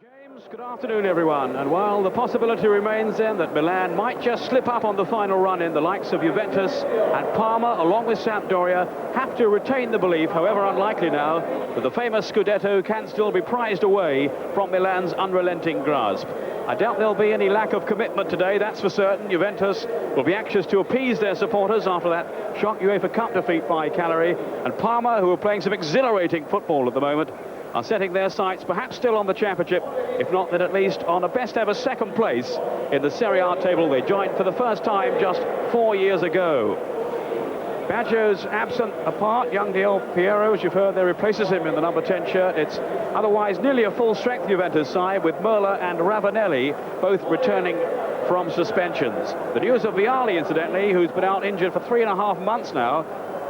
James, good afternoon everyone, and while the possibility remains then that Milan might just slip up on the final run in, the likes of Juventus and Parma along with Sampdoria have to retain the belief, however unlikely now, that the famous Scudetto can still be prized away from Milan's unrelenting grasp. I doubt there'll be any lack of commitment today, that's for certain. Juventus will be anxious to appease their supporters after that shock UEFA Cup defeat by Cagliari, and Parma, who are playing some exhilarating football at the moment, are setting their sights perhaps still on the Championship, if not then at least on a best-ever second place in the Serie A table. They joined for the first time just 4 years ago. Baggio's absent apart, young Del Piero, as you've heard, there replaces him in the number 10 shirt. It's otherwise nearly a full-strength Juventus side with Merla and Ravanelli both returning from suspensions. The news of Vialli, incidentally, who's been out injured for 3.5 months now,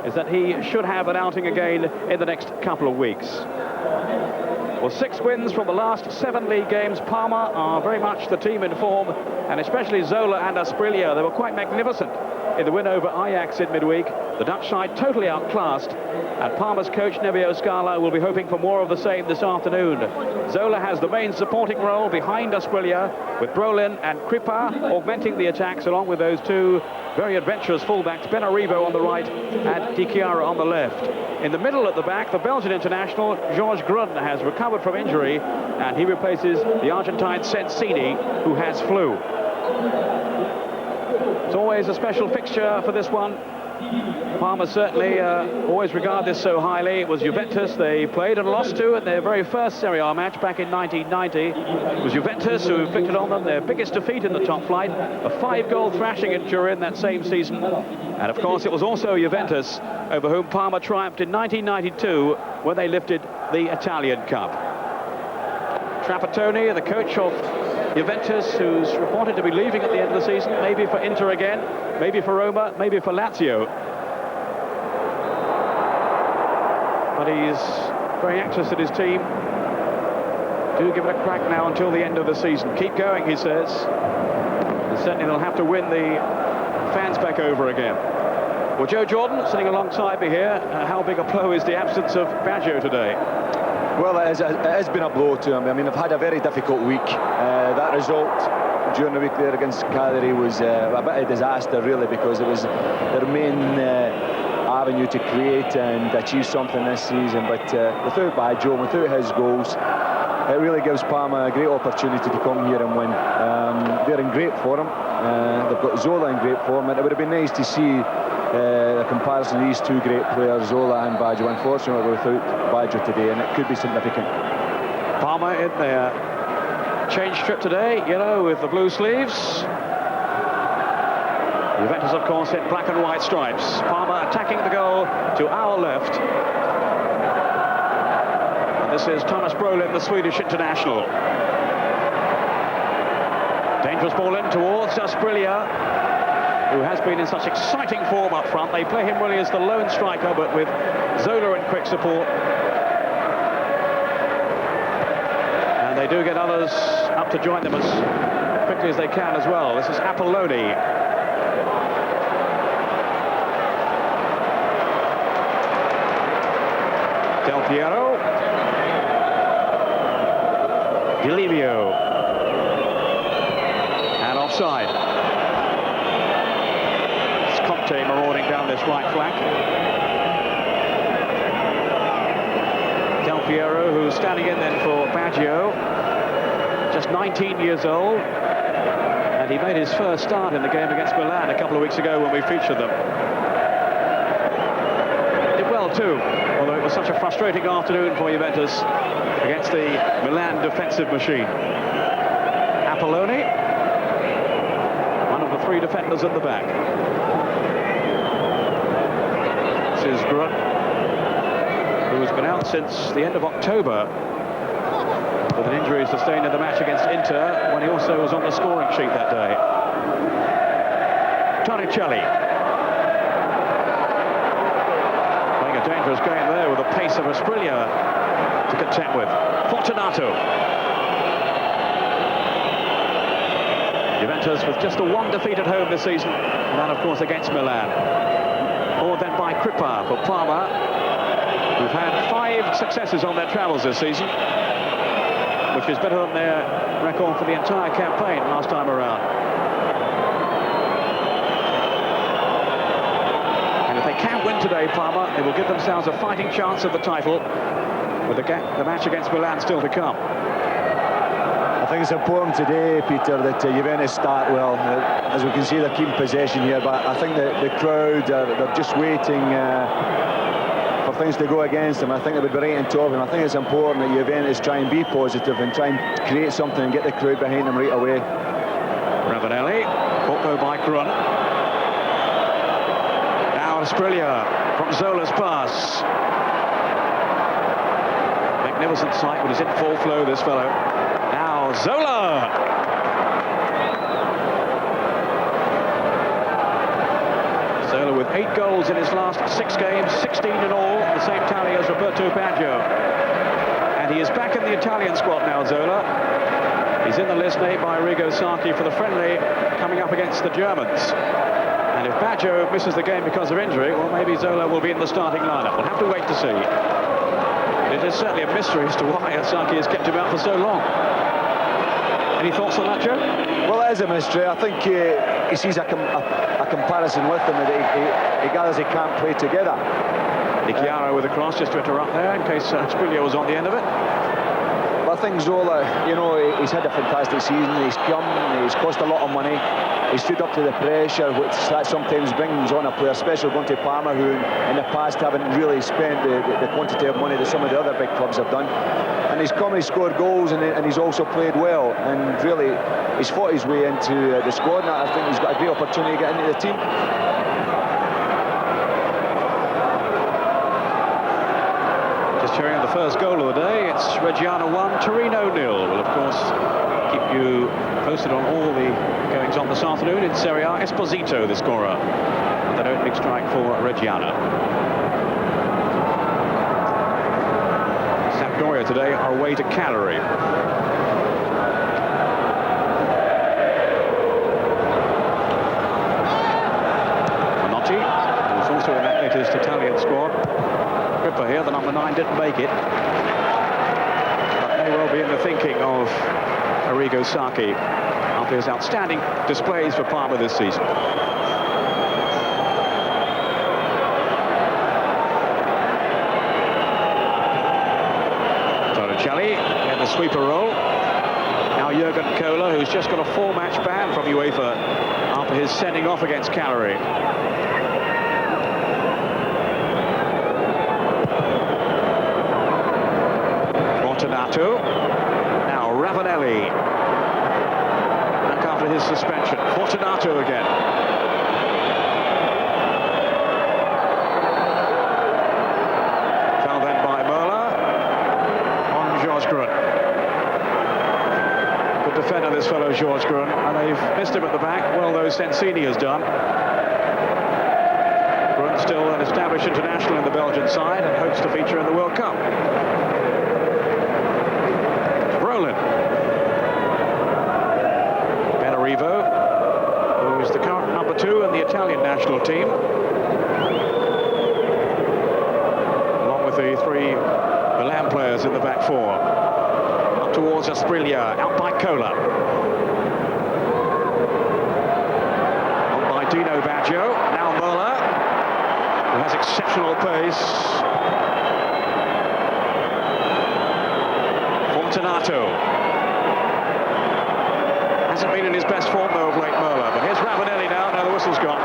is that he should have an outing again in the next couple of weeks. Well, 6 wins from the last 7 league games. Parma are very much the team in form, and especially Zola and Asprilla. They were quite magnificent in the win over Ajax in midweek. The Dutch side totally outclassed, and Parma's coach Nevio Scala will be hoping for more of the same this afternoon. Zola has the main supporting role behind Asprilla, with Brolin and Kripa augmenting the attacks along with those two very adventurous fullbacks, Benarivo on the right and Di Chiara on the left. In the middle at the back, the Belgian international Georges Grun has recovered from injury, and he replaces the Argentine Sensini, who has flu. It's always a special fixture for this one. Parma certainly always regard this so highly. It was Juventus they played and lost to in their very first Serie A match back in 1990. It was Juventus who inflicted on them their biggest defeat in the top flight, a 5-goal thrashing in Turin that same season. And of course it was also Juventus over whom Parma triumphed in 1992 when they lifted the Italian Cup. Trapattoni, the coach of Juventus, who's reported to be leaving at the end of the season, maybe for Inter again, maybe for Roma, maybe for Lazio. But he's very anxious that his team do give it a crack now until the end of the season. Keep going, he says. And certainly they'll have to win the fans back over again. Well, Joe Jordan sitting alongside me here. How big a blow is the absence of Baggio today? Well, it has been a blow to him. I mean, they've had a very difficult week. That result during the week there against Cagliari was a bit of a disaster, really, because it was their main avenue to create and achieve something this season. But without Baggio, without his goals, it really gives Parma a great opportunity to come here and win. They're in great form. They've got Zola in great form, and it would have been nice to see the comparison of these two great players, Zola and Baggio. Unfortunately, without Baggio today, and it could be significant. Parma in their change trip today, yellow with the blue sleeves. Juventus, of course, in black and white stripes. Parma attacking the goal to our left. And this is Thomas Brolin, the Swedish international. Dangerous ball in towards Asprilla, who has been in such exciting form up front. They play him really as the lone striker, but with Zola in quick support. And they do get others up to join them as quickly as they can as well. This is Apolloni. Del Piero. Delivio. And offside. Marauding down this right flank. Del Piero, who's standing in then for Baggio, just 19 years old, and he made his first start in the game against Milan a couple of weeks ago when we featured them. Did well too, although it was such a frustrating afternoon for Juventus against the Milan defensive machine. Apolloni, one of the 3 defenders at the back. This is Grun, who's been out since the end of October with an injury sustained in the match against Inter, when he also was on the scoring sheet that day. Torricelli playing a dangerous game there with the pace of Asprilla to contend with. Fortunato. Juventus with just the 1 defeat at home this season, and that of course against Milan. Or then by Kripa for Parma, who've had 5 successes on their travels this season. which is better than their record for the entire campaign last time around. And if they can win today, Parma, they will give themselves a fighting chance of the title, with the match against Milan still to come. I think it's important today, Peter, that Juventus start well. As we can see, they're keeping possession here, but I think the crowd, they're just waiting for things to go against them. I think they would be right on top of them. I think it's important that Juventus try and be positive and try and create something and get the crowd behind them right away. Ravanelli, caught though by Grun. Now Sprilia from Zola's pass. Magnificent sight when he's in full flow, this fellow. Now Zola! Zola with 8 goals in his last 6 games, 16 in all, the same tally as Roberto Baggio. And he is back in the Italian squad now, Zola. He's in the list named by Arrigo Sacchi for the friendly coming up against the Germans. And if Baggio misses the game because of injury, well, maybe Zola will be in the starting lineup. We'll have to wait to see. It is certainly a mystery as to why Sacchi has kept him out for so long. Any thoughts on that, Joe? Well, it is a mystery. I think he sees a comparison with them, that he gathers they can't play together. Di Chiaro with a cross, just to interrupt there, in case Sprilia was on the end of it. But I think Zola, you know, he's had a fantastic season. He's come, he's cost a lot of money. He stood up to the pressure, which that sometimes brings on a player, especially going to Parma, who in the past haven't really spent the quantity of money that some of the other big clubs have done. And he's come, he's scored goals, and he's also played well. And really, he's fought his way into the squad, and I think he's got a great opportunity to get into the team. Just cheering on the first goal of the day. It's Reggiana 1, Torino 0. We'll, of course, keep you posted on all the goings on this afternoon in Serie A. Esposito, the scorer, with that opening strike for Reggiana. Sampdoria today are away to Cagliari. Menotti, who's also in that latest Italian squad. Gripper here, the number 9, didn't make it. But may well be in the thinking of Arrigo Sacchi after his outstanding displays for Parma this season. Torricelli in the sweeper role. Now Jurgen Kohler, who's just got a 4-match ban from UEFA after his sending off against Cagliari. Fortunato. Now Ravanelli. Back after his suspension. Fortunato again. Fell then by Möller on George Grun. Good defender, this fellow George Grun, and they've missed him at the back. Well, though, Sensini has done. Grun still an established international in the Belgian side and hopes to feature in the World Cup. Benarivo, who is the current number 2 in the Italian national team, along with the 3 Milan players in the back 4. Up towards Sprilia, out by Kohler. On by Dino Baggio, now Möller, who has exceptional pace. Fortunato. Hasn't been in his best form, though, of late, Möller. But here's Ravanelli now. Now the whistle's gone.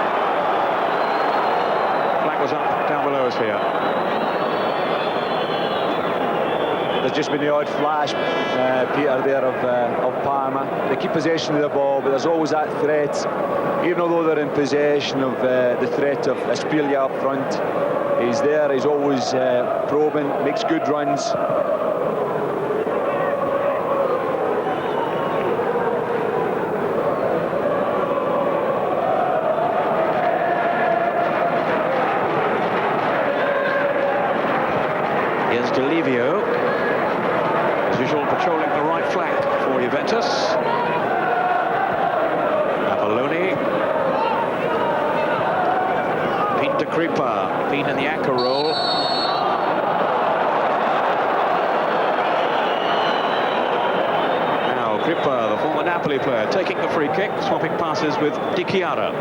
Flag was up down below us here. There's just been the odd flash, Peter, there of Parma. They keep possession of the ball, but there's always that threat. Even although they're in possession of the threat of Sprilia up front, he's there, he's always probing, makes good runs. Delivio, as usual, patrolling the right flank for Juventus. Apolloni. Pinto Kripa, been in the anchor role. Crippa, the former Napoli player, taking the free kick, swapping passes with Di Chiara.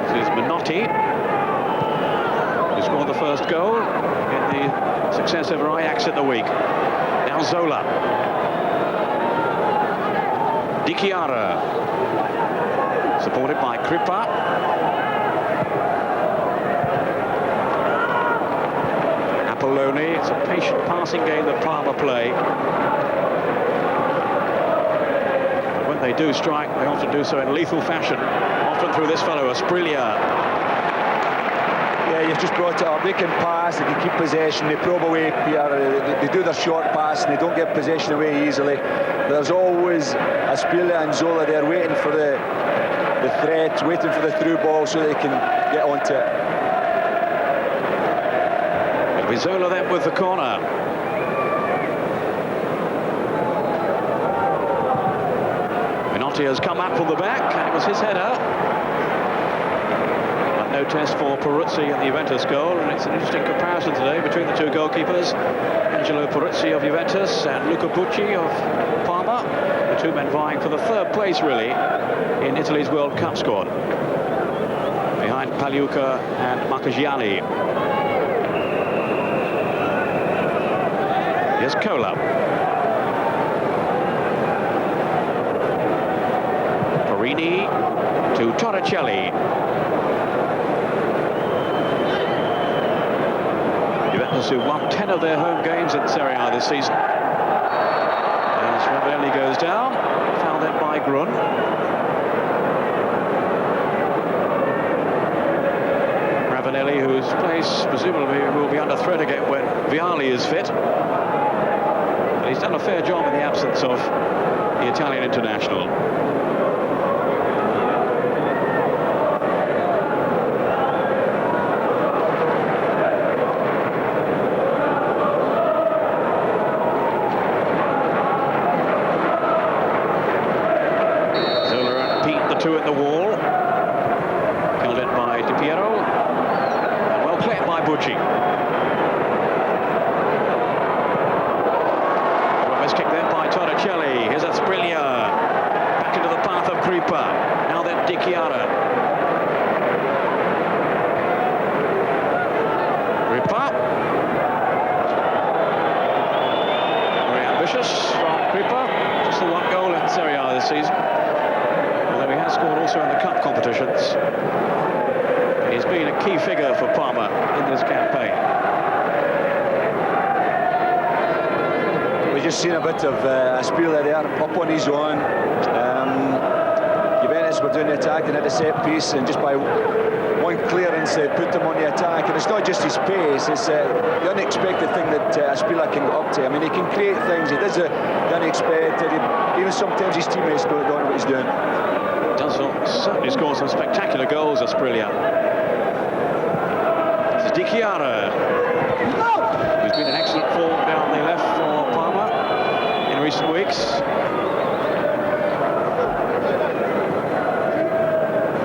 This is Menotti, who scored the first goal in the success over Ajax in the week. Now Zola. Di Chiara, supported by Crippa. Apolloni. It's a patient passing game that Parma play. But when they do strike, they often do so in lethal fashion, often through this fellow, Asprilla. Yeah, you've just brought it up. They can pass, they can keep possession, they probe away, they do their short pass and they don't get possession away easily. There's always Asprilla and Zola there waiting for the threat, waiting for the through ball so they can get onto it. It'll be Zola then with the corner. Menotti has come up from the back, and it was his header. But no test for Peruzzi in the Juventus goal, and it's an interesting comparison today between the two goalkeepers, Angelo Peruzzi of Juventus and Luca Bucci of Parma, the two men vying for the third place really in Italy's World Cup squad, behind Pagliuca and Marchigiani. Here's Cola. Perini to Torricelli. Juventus, who won 10 of their home games in Serie A this season. As Ravanelli goes down, fouled then by Grun. Ravanelli, whose place presumably will be under threat again when Vialli is fit. But he's done a fair job in the absence of the Italian international. Two at the wall, held in by Di Piero, and well played by Bucci. Miskick then by Torricelli. Here's Asprilla, back into the path of Crippa. Now then Di Chiara. Crippa, very ambitious from Crippa. Just the one goal in Serie A this season. He has scored also in the cup competitions. He's been a key figure for Parma in this campaign. We've just seen a bit of Asprilla there, up on his own. Juventus were doing the attacking at the set piece, and just by one clearance they put them on the attack. And it's not just his pace, it's the unexpected thing that Asprilla can get up to. I mean, he can create things, he does the unexpected, even sometimes his teammates don't know what he's doing. Does certainly score some spectacular goals, Asprilla. This is Di Chiara, who's been in excellent form down the left for Parma in recent weeks.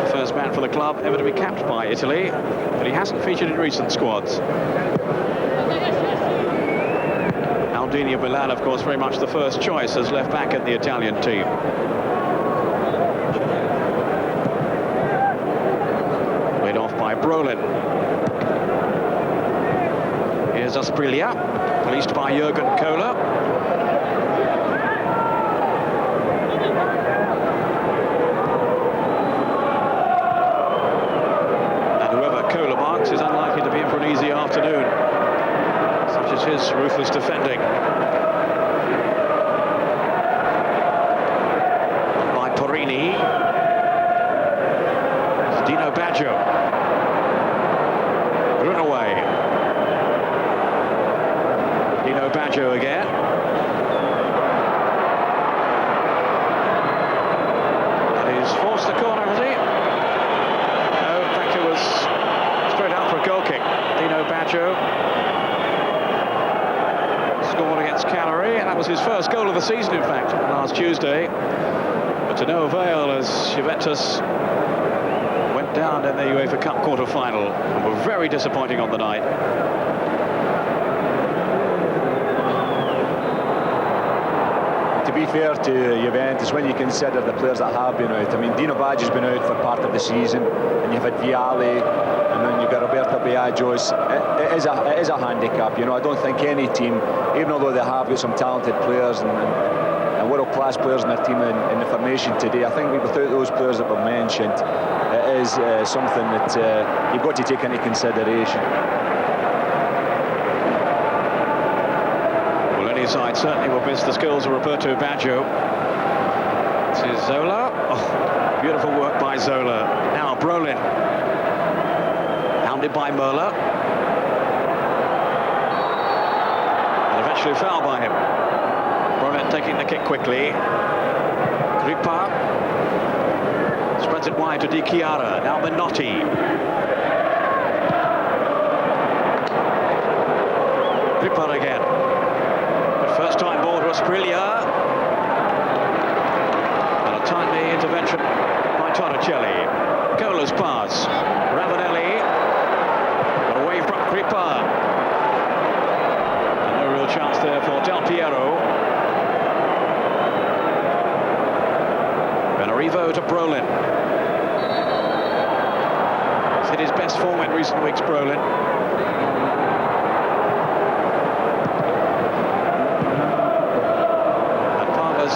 The first man for the club ever to be capped by Italy, but he hasn't featured in recent squads. Aldini of Milan, of course, very much the first choice as left back in the Italian team. By Brolin. Here's Asprilla, policed by Jurgen Kohler. And whoever Kohler marks is unlikely to be in for an easy afternoon, such as his ruthless defending. By Perini. It's Dino Baggio. Away. Dino Baggio again. And he's forced the corner, has he? No, in fact it was straight out for a goal kick. Dino Baggio scored against Cagliari, and that was his first goal of the season, in fact, last Tuesday. But to no avail as Juventus down in the UEFA Cup quarter-final and were very disappointing on the night. to be fair to Juventus, when you consider the players that have been out, I mean, Dino Baggio's been out for part of the season, and you've had Vialli, and then you've got Roberto Biaggios. It is a handicap, you know. I don't think any team, even although they have got some talented players and world-class players in their team in the formation today, I think without those players that were mentioned, it is something that you've got to take into consideration. Side certainly will miss the skills of Roberto Baggio. This is Zola. Oh, beautiful work by Zola. Now Brolin, hounded by Möller, and eventually fouled by him. Brolin taking the kick quickly. Kripa spreads it wide to Di Chiara. Now Menotti. Kripa again. First time ball to Asprilla. And a timely intervention by Torricelli. Cola's pass. Ravanelli. But away from Kripa. And no real chance there for Del Piero. Benarivo to Brolin. He's hit his best form in recent weeks, Brolin.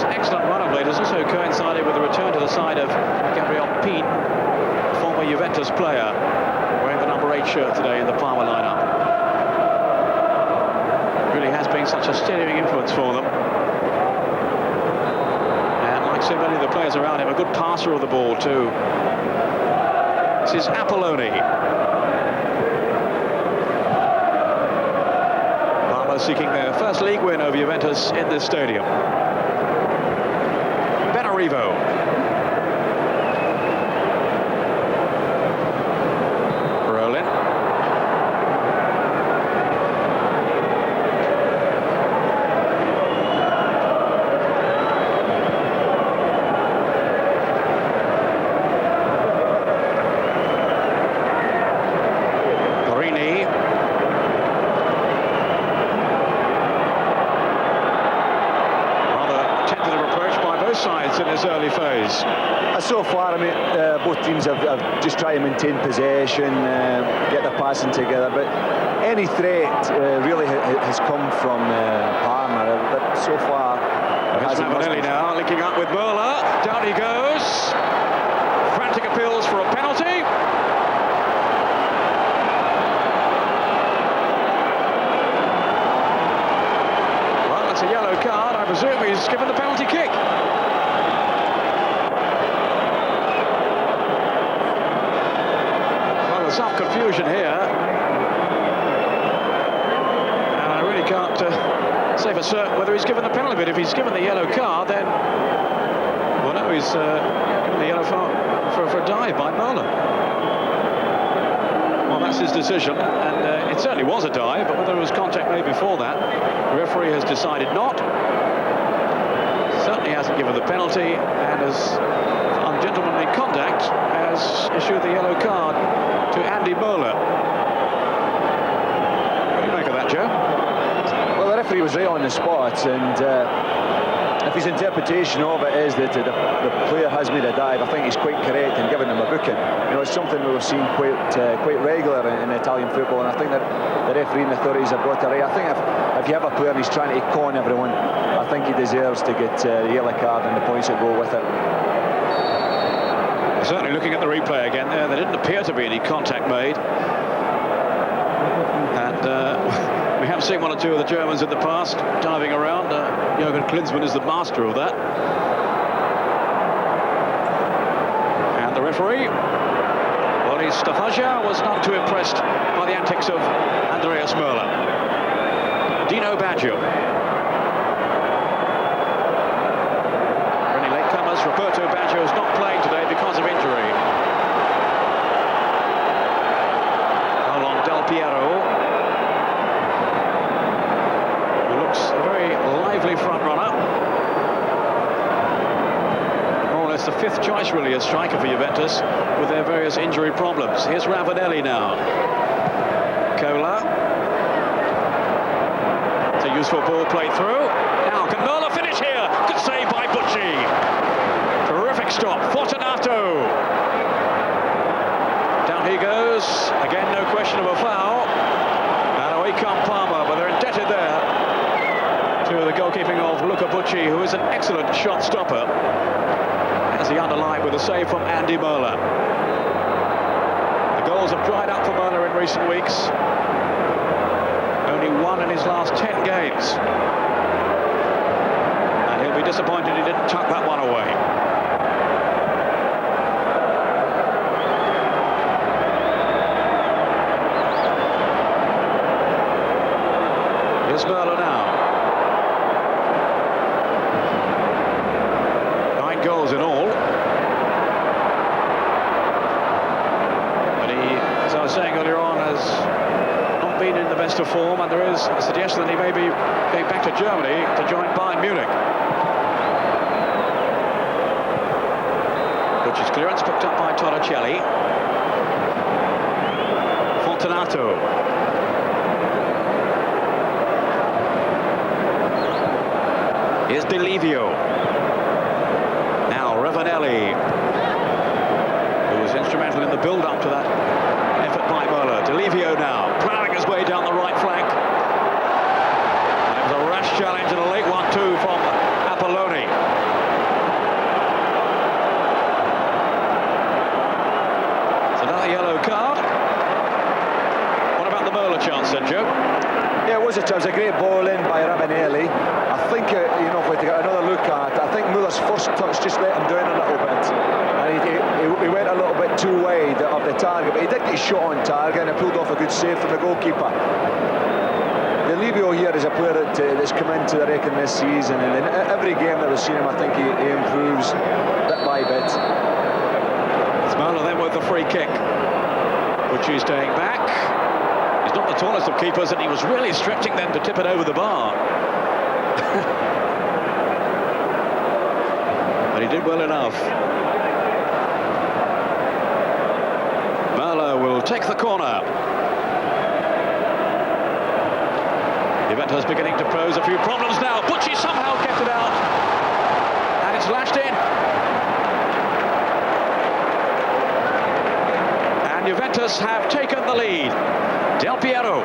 Excellent run of late has also coincided with the return to the side of Gabriel Pin, former Juventus player, wearing the number 8 shirt today in the Parma lineup. Really has been such a steadying influence for them. And like so many of the players around him, a good passer of the ball too. This is Apolloni. Parma seeking their first league win over Juventus in this stadium. Benarivo. Brolin. Carini. Sides in this early phase. So far, I mean, both teams have just tried to maintain possession, get their passing together, but any threat really has come from Parma, but so far... It's Ravanelli now, linking up with Möller, down he goes, frantic appeals for a penalty. Well, that's a yellow card, I presume he's given the penalty kick. Some confusion here, and I really can't say for certain whether he's given the penalty. But if he's given the yellow card, then well, no, he's given the yellow for a dive by Möller. Well, that's his decision, and it certainly was a dive. But whether there was contact made before that, the referee has decided not. Certainly hasn't given the penalty, and as ungentlemanly conduct has issued the yellow card to Andy Möller. What do you make of that, Joe? Well, the referee was right on the spot, and if his interpretation of it is that the player has made a dive, I think he's quite correct in giving him a booking. You know, it's something we've seen quite regular in Italian football, and I think that the refereeing authorities have got it right. I think if you have a player and he's trying to con everyone, I think he deserves to get the yellow card and the points that go with it. Certainly looking at the replay again there didn't appear to be any contact made. And we have seen one or two of the Germans in the past diving around. Jürgen Klinsmann is the master of that. And the referee, Boris Stafaja, was not too impressed by the antics of Andreas Möller. Dino Baggio. Any latecomers, Roberto Baggio is not playing today because of injury. How long Del Piero, who looks a very lively front runner. More or less the fifth choice really as striker for Juventus with their various injury problems. Here's Ravanelli now. Cola. To useful ball played through. Now, can Merla finish here? Good save by Bucci. Terrific stop. Fortunato. Down he goes. Again, no question of a foul. And away come Parma, but they're indebted there to the goalkeeping of Luca Bucci, who is an excellent shot stopper, as he underlined with a save from Andy Merla. The goals have dried up for Merla in recent weeks. Only one in his last 10 games. And he'll be disappointed he didn't tuck that one away. Here's Merla now. 9 goals in all. But he, as I was saying earlier on, has not been in the best of form, and there is a suggestion that he may be going back to Germany to join Bayern Munich. Bucci's clearance picked up by Torricelli. Fortunato. Here's Delle. Now Ravanelli, who was instrumental in the build-up to that effort by Merla. Delle now, plowing his way down the right flank. And it was a rash challenge and a late 1-2 from Apolloni. It's another yellow card. What about the Merla chance then, Joe? Yeah, it was a great ball in by Ravanelli. I think, you know, if we take another look at, I think Muller's first touch just let him down a little bit. And he went a little bit too wide of the target, but he did get his shot on target and he pulled off a good save from the goalkeeper. Delle here is a player that's come into the reckoning this season, and in every game that we've seen him, I think he improves bit by bit. It's Merla then with the free kick. Bucci staying back. He's not the tallest of keepers, and he was really stretching then to tip it over the bar. But he did well enough. Merla will take the corner. Juventus beginning to pose a few problems now. Bucci somehow kept it out, and it's lashed in. And Juventus have taken the lead. Del Piero.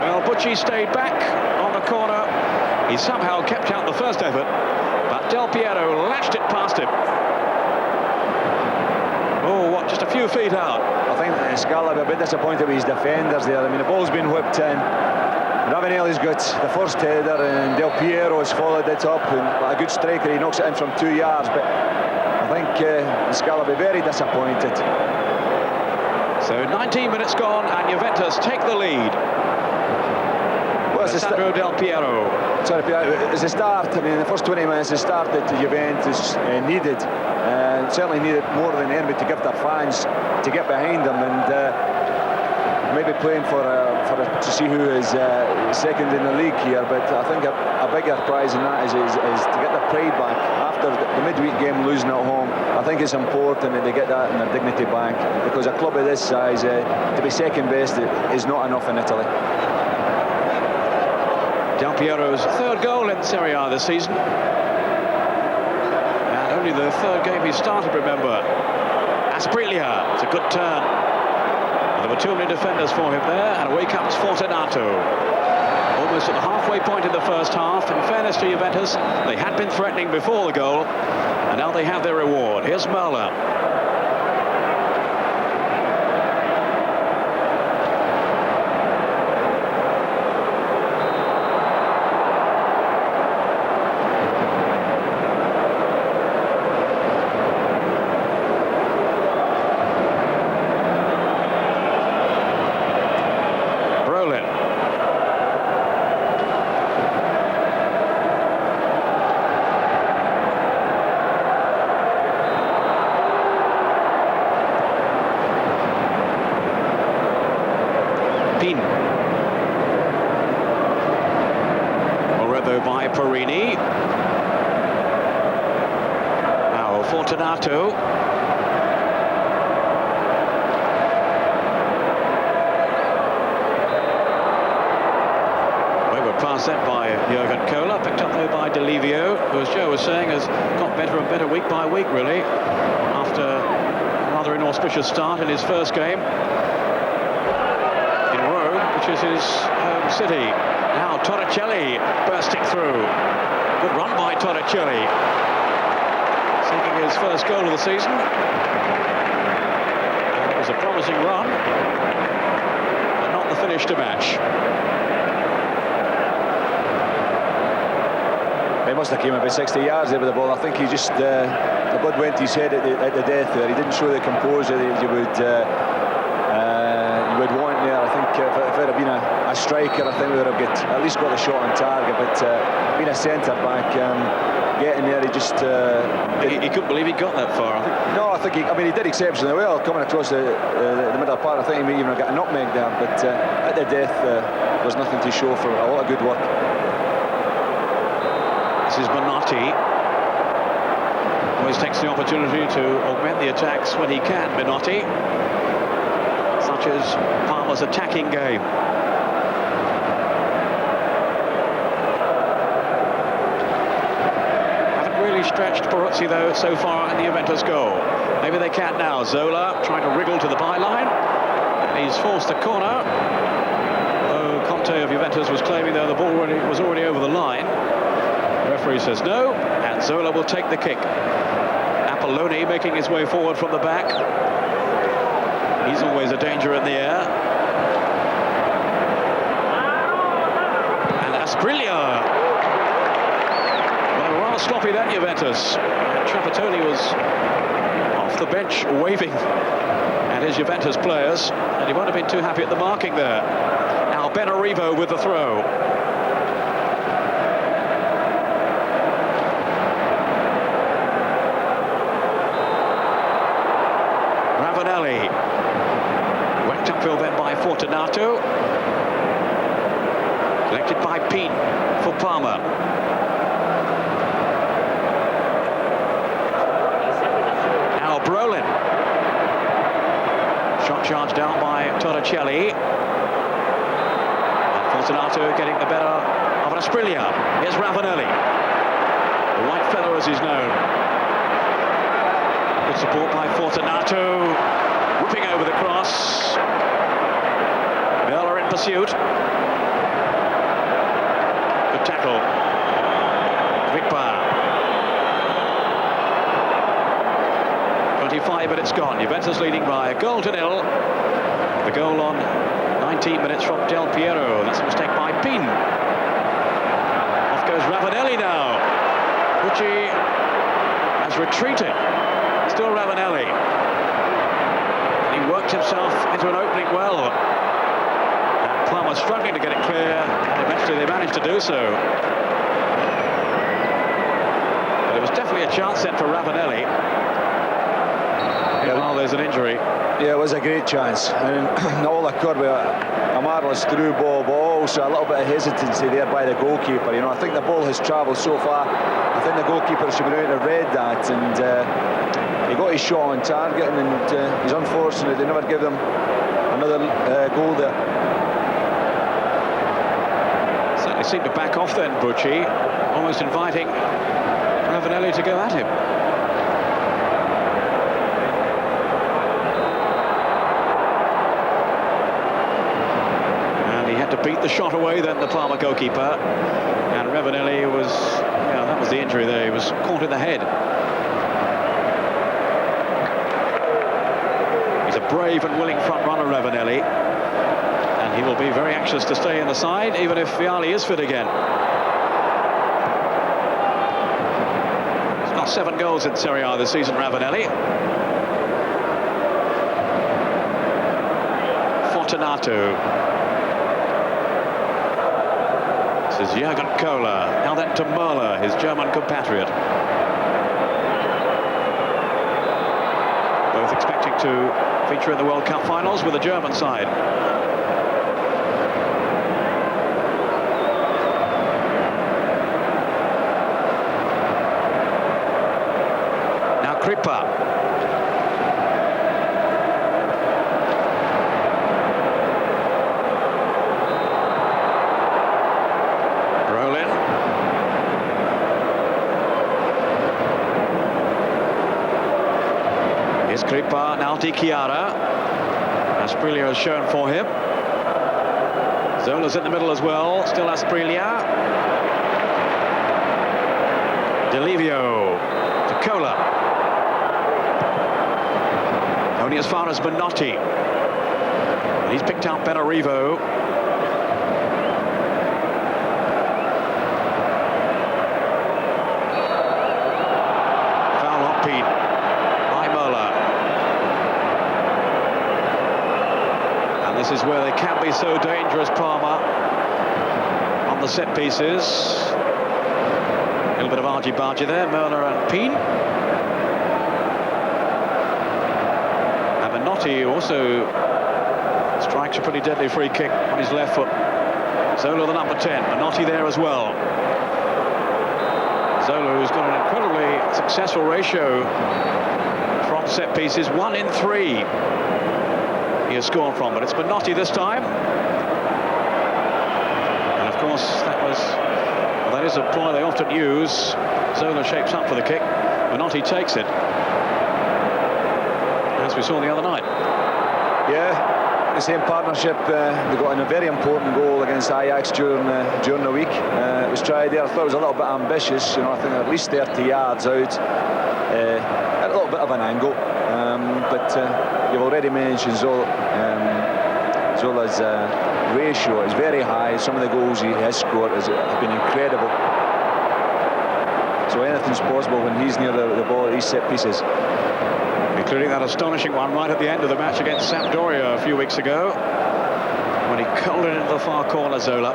Well, Bucci stayed back on the corner. He somehow kept out the first effort, but Del Piero lashed it past him. Oh, what, just a few feet out. I think Scala a bit disappointed with his defenders there. I mean, the ball's been whipped in. Ravanelli's got the first header, and Del Piero has followed it up, and a good striker, he knocks it in from 2 yards, but I think Scala will be very disappointed. So 19 minutes gone, and Juventus take the lead. Well, Alessandro Del Piero. Sorry, as a start, I mean, the first 20 minutes, the start that Juventus needed. Certainly needed more than anybody to give their fans to get behind them, and maybe playing to see who is second in the league here. But I think a bigger prize in that is to get their pride back after the midweek game losing at home. I think it's important that they get that and their dignity back, because a club of this size to be second best is not enough in Italy. Del Piero's third goal in Serie A this season. And only the third game he started, remember. Asprilla, it's a good turn. And there were too many defenders for him there, and away comes Fortunato. Almost at the halfway point in the first half. In fairness to Juventus, they had been threatening before the goal, and now they have their reward. Here's Merla. By Perini. Now Fortunato. set by Jurgen Kohler, picked up though by Delle, who, as Joe was saying, has got better and better week by week, really, after a rather inauspicious start in his first game in Rome, which is his home city. Now Torricelli bursting through. Good run by Torricelli, seeking his first goal of the season. It was a promising run, but not the finish to match. He must have came about 60 yards there with the ball. I think he just the blood went to his head at the death there. He didn't show the composure that you would want there. I think if it had been a striker, I think we would have at least got the shot on target. But being a centre back, getting there, he just he couldn't believe he got that far. I think he did exceptionally well coming across the middle part. I think he may even have got a nutmeg there. But at the death, there was nothing to show for a lot of good work. This is Minotti. Always takes the opportunity to augment the attacks when he can, Minotti. Such as Parma's attacking game. Haven't really stretched Peruzzi, though, so far in the Juventus goal. Maybe they can now. Zola trying to wriggle to the byline. And he's forced a corner. Though Conte of Juventus was claiming, though, the ball was already over the line. The referee says no, and Zola will take the kick. Apolloni making his way forward from the back. He's always a danger in the air. And Asprilla. Well, rather sloppy then, Juventus. Trapattoni was off the bench waving at his Juventus players, and he won't have been too happy at the marking there. Now Benarivo with the throw. Whacked upfield then by Fortunato. Collected by Pete for Parma. Now Brolin. Shot charged down by Torricelli. And Fortunato getting the better of Asprilla. Here's Ravanelli. The white feather as he's known. Good support by Fortunato, whipping over the cross. Miller in pursuit. Good tackle. Vikbar. 25 minutes gone. Juventus leading by a goal to nil. The goal on 19 minutes from Del Piero. That's a mistake by Pin. Off goes Ravanelli now. Pucci has retreated. Still Ravanelli. And he worked himself into an opening well. And Parma struggling to get it clear, and eventually they managed to do so. But it was definitely a chance then for Ravanelli. Well, there's an injury. Yeah, it was a great chance. And all occurred with a marvellous through ball, but also a little bit of hesitancy there by the goalkeeper. I think the ball has travelled so far. I think the goalkeeper should be able to have read that, and he got his shot on target, and he's unfortunate they never give him another goal there. Certainly seemed to back off then, Pucci, almost inviting Ravanelli to go at him. And he had to beat the shot away then, the Parma goalkeeper. And Ravanelli was, that was the injury there, he was caught in the head. Brave and willing front runner, Ravanelli, and he will be very anxious to stay in the side, even if Vialli is fit again. He's got 7 goals in Serie A this season, Ravanelli. Fortunato. This is Jurgen Kohler. Now then to Möller, his German compatriot. Both expecting to feature in the World Cup finals with the German side. Now Kripa. Crippa, now Di Chiara. Asprilla has shown for him. Zola's in the middle as well, still Asprilla. Delivio to Cola. Only as far as Menotti. And he's picked out Benarivo. Foul on Pete by Möller. And this is where they can be so dangerous, Parma, on the set pieces. A little bit of argy-bargy there, Möller and Peen. And Menotti also strikes a pretty deadly free kick on his left foot. Zola, the number 10, Menotti there as well. Zola, who's got an incredibly successful ratio from set pieces, 1 in 3 he has scored from, but it's Menotti this time. And of course, that is a ploy they often use. Zola shapes up for the kick. Menotti takes it, as we saw the other night. Yeah, the same partnership. They got in a very important goal against Ajax during the week. It was tried there. I thought it was a little bit ambitious. You know, I think at least 30 yards out, at a little bit of an angle. But you've already mentioned Zola's ratio is very high. Some of the goals he has scored have been incredible. So anything's possible when he's near the ball at these set pieces. Including that astonishing one right at the end of the match against Sampdoria a few weeks ago, when he curled it into the far corner, Zola.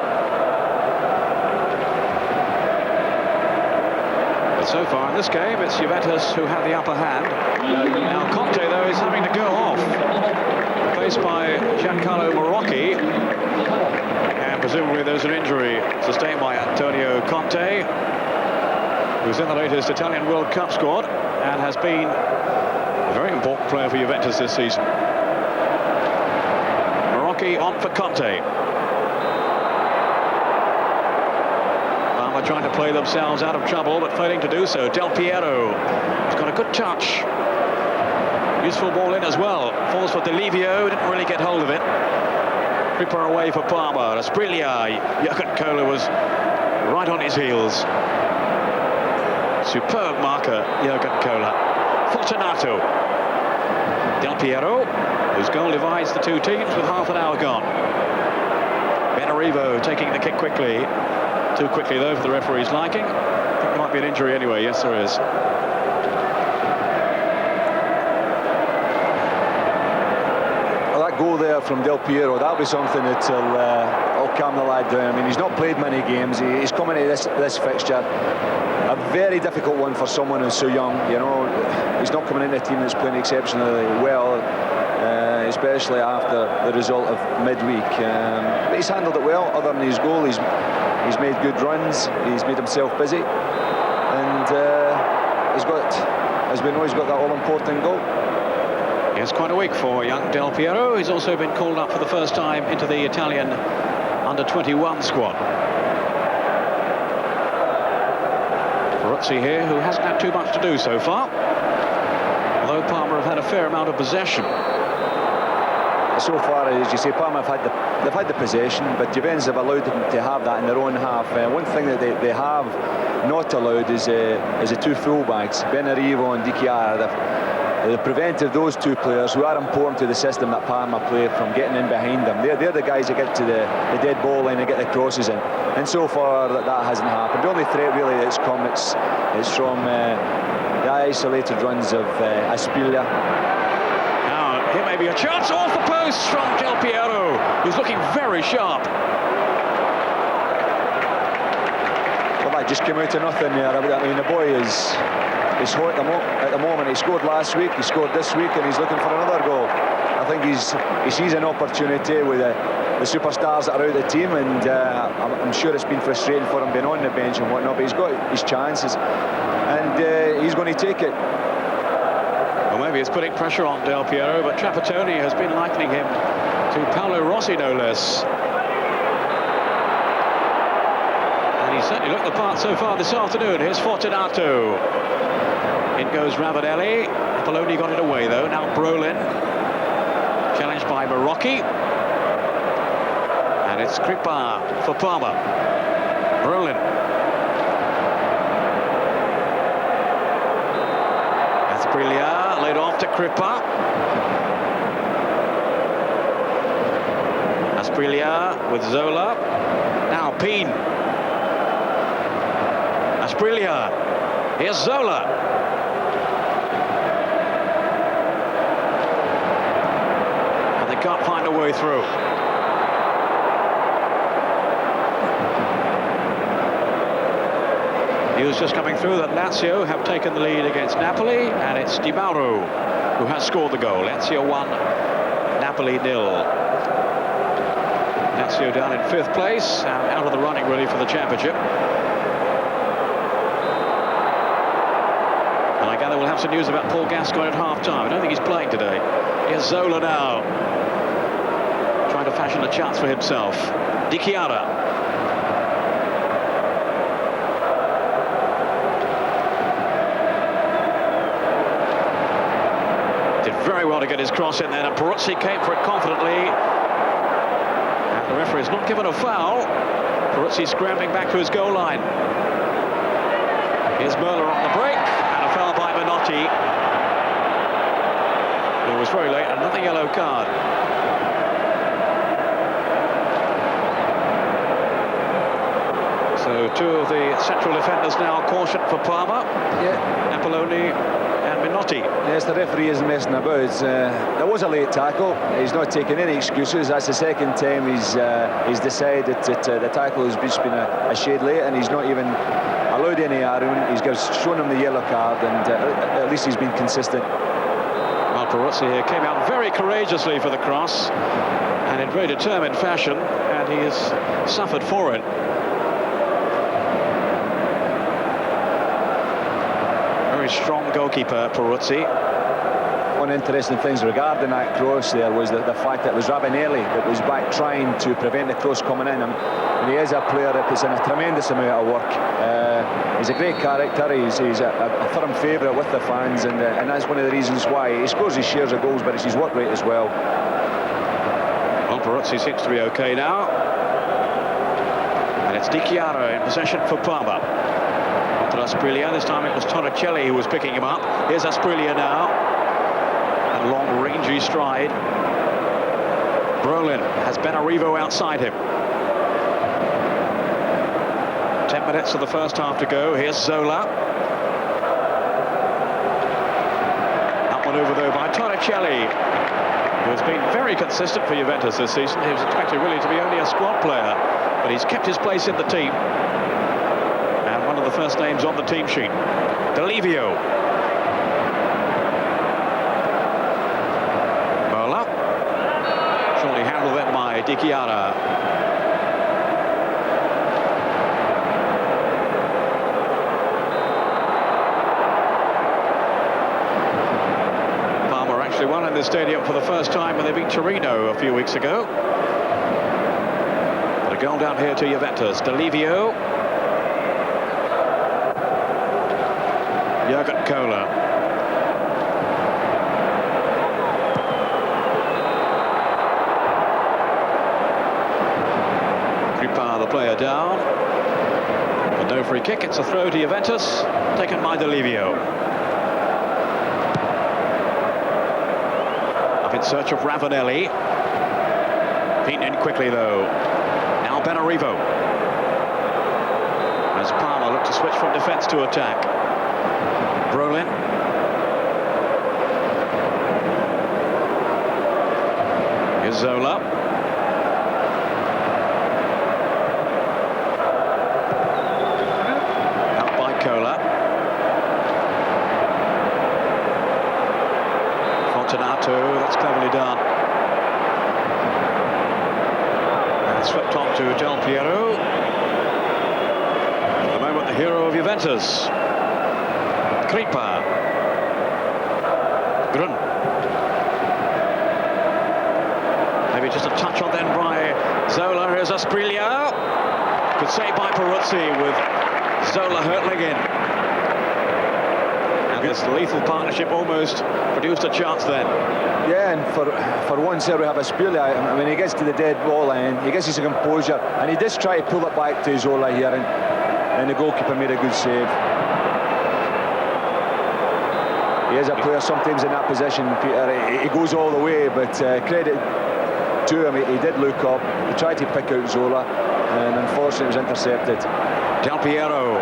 But so far in this game, it's Juventus who have the upper hand. Now Conte, though, is having to go off, faced by Giancarlo Marocchi. And presumably there's an injury sustained by Antonio Conte, who's in the latest Italian World Cup squad and has been a very important player for Juventus this season. Marocchi on for Conte. Parma trying to play themselves out of trouble, but failing to do so. Del Piero has got a good touch. Useful ball in as well. Falls for Delivio, didn't really get hold of it. Crippa away for Parma. Asprilla. Jürgen Kohler was right on his heels. Superb marker, Jürgen Kohler. Fortunato. Del Piero, whose goal divides the two teams with half an hour gone. Benarivo taking the kick quickly. Too quickly, though, for the referee's liking. I think there might be an injury anyway. Yes, there is. Well, that goal there from Del Piero, that'll be something that'll calm the lad down. I mean, he's not played many games. He's coming to this fixture. A very difficult one for someone who's so young. You know, he's not coming into a team that's playing exceptionally well, especially after the result of midweek. But he's handled it well. Other than his goal, he's made good runs. He's made himself busy, and he's got, as we know, he's got that all-important goal. Yes, quite a week for young Del Piero. He's also been called up for the first time into the Italian under-21 squad. Peruzzi here, who hasn't had too much to do so far, although Parma have had a fair amount of possession. So far, as you say, Parma they've had the possession, but Juventus have allowed them to have that in their own half. One thing that they have not allowed is the two fullbacks, Benarivo and Di Chiara. They've prevented those two players, who are important to the system that Parma play, from getting in behind them. They're the guys that get to the dead ball line and get the crosses in. And so far, that hasn't happened. The only threat really that's come, it's from the isolated runs of Asprilla. Now, here may be a chance off the post from Del Piero, who's looking very sharp. Well, that just came out of nothing there. I mean, the boy is hot at the moment. He scored last week, he scored this week, and he's looking for another goal. I think he sees an opportunity with the superstars that are out of the team, and I'm sure it's been frustrating for him being on the bench and whatnot, but he's got his chances, and he's going to take it. Well, maybe it's putting pressure on Del Piero, but Trapattoni has been likening him to Paolo Rossi, no less. And And he certainly looked the part so far this afternoon. Here's Fortunato. In goes Ravanelli. Poloni got it away though. Now Brolin. Challenged by Marocchi. And it's Kripa for Parma. Brolin. Asprilla laid off to Kripa. Asprilla with Zola. Now Peen. Asprilla. Here's Zola. And they can't find a way through. News just coming through that Lazio have taken the lead against Napoli, and it's Di Mauro who has scored the goal. Lazio 1, Napoli 0. Lazio down in 5th place, and out of the running really for the championship. And I gather we'll have some news about Paul Gascoigne at half-time. I don't think he's playing today. Here's Zola now, trying to fashion a chance for himself. Di Chiara. Very well to get his cross in there, and Peruzzi came for it confidently. And the referee has not given a foul. Peruzzi scrambling back to his goal line. Here's Merler on the break, and a foul by Menotti. It was very late, another yellow card. So two of the central defenders now cautioned for Parma. Yeah. Apolloni and Menotti. Yes, the referee isn't messing about. There was a late tackle. He's not taking any excuses. That's the second time he's decided that the tackle has just been a shade late, and he's not even allowed any argument. He's shown him the yellow card, and at least he's been consistent. Well, Peruzzi here came out very courageously for the cross, and in very determined fashion, and he has suffered for it. Strong goalkeeper, Peruzzi. One interesting thing regarding that cross there was the fact that it was Ravanelli that was back trying to prevent the cross coming in. And he is a player that puts in a tremendous amount of work. He's a great character. He's a firm favourite with the fans, and that's one of the reasons why he scores his shares of goals, but it's his work rate as well. Well, Peruzzi seems to be okay now. And it's Di Chiara in possession for Parma. Asprilla. This time it was Torricelli who was picking him up. Here's Asprilla now. A long rangy stride. Brolin has Benarivo outside him. 10 minutes of the first half to go. Here's Zola. Up one over though by Torricelli, who has been very consistent for Juventus this season. He was expected really to be only a squad player, but he's kept his place in the team. One of the first names on the team sheet. Delivio. Mola. Surely handled then by Di Chiara. Parma actually won in the stadium for the first time when they beat Torino a few weeks ago. But a goal down here to Juventus. Delivio. Jurgen Kohler. Kripa, the player, down. But no free kick. It's a throw to Juventus, taken by Delivio. Up in search of Ravanelli. Beaten in quickly though. Now Benarivo. As Parma look to switch from defence to attack. Brolin. Here's Zola. Out by Kohler. Fortunato, that's cleverly done. And swept on to Del Piero. For the moment, the hero of Juventus. Kripa. Grun. Maybe just a touch on then by Zola. Here's Asprilla. Good save by Peruzzi with Zola hurtling in. And this lethal partnership almost produced a chance then. Yeah, and for once there we have a Serie. I mean, he gets to the dead ball and he gets his composure, and he does try to pull it back to Zola here, and the goalkeeper made a good save. He is a player sometimes in that position, Peter. He goes all the way, but credit to him, he did look up, he tried to pick out Zola, and unfortunately it was intercepted. Del Piero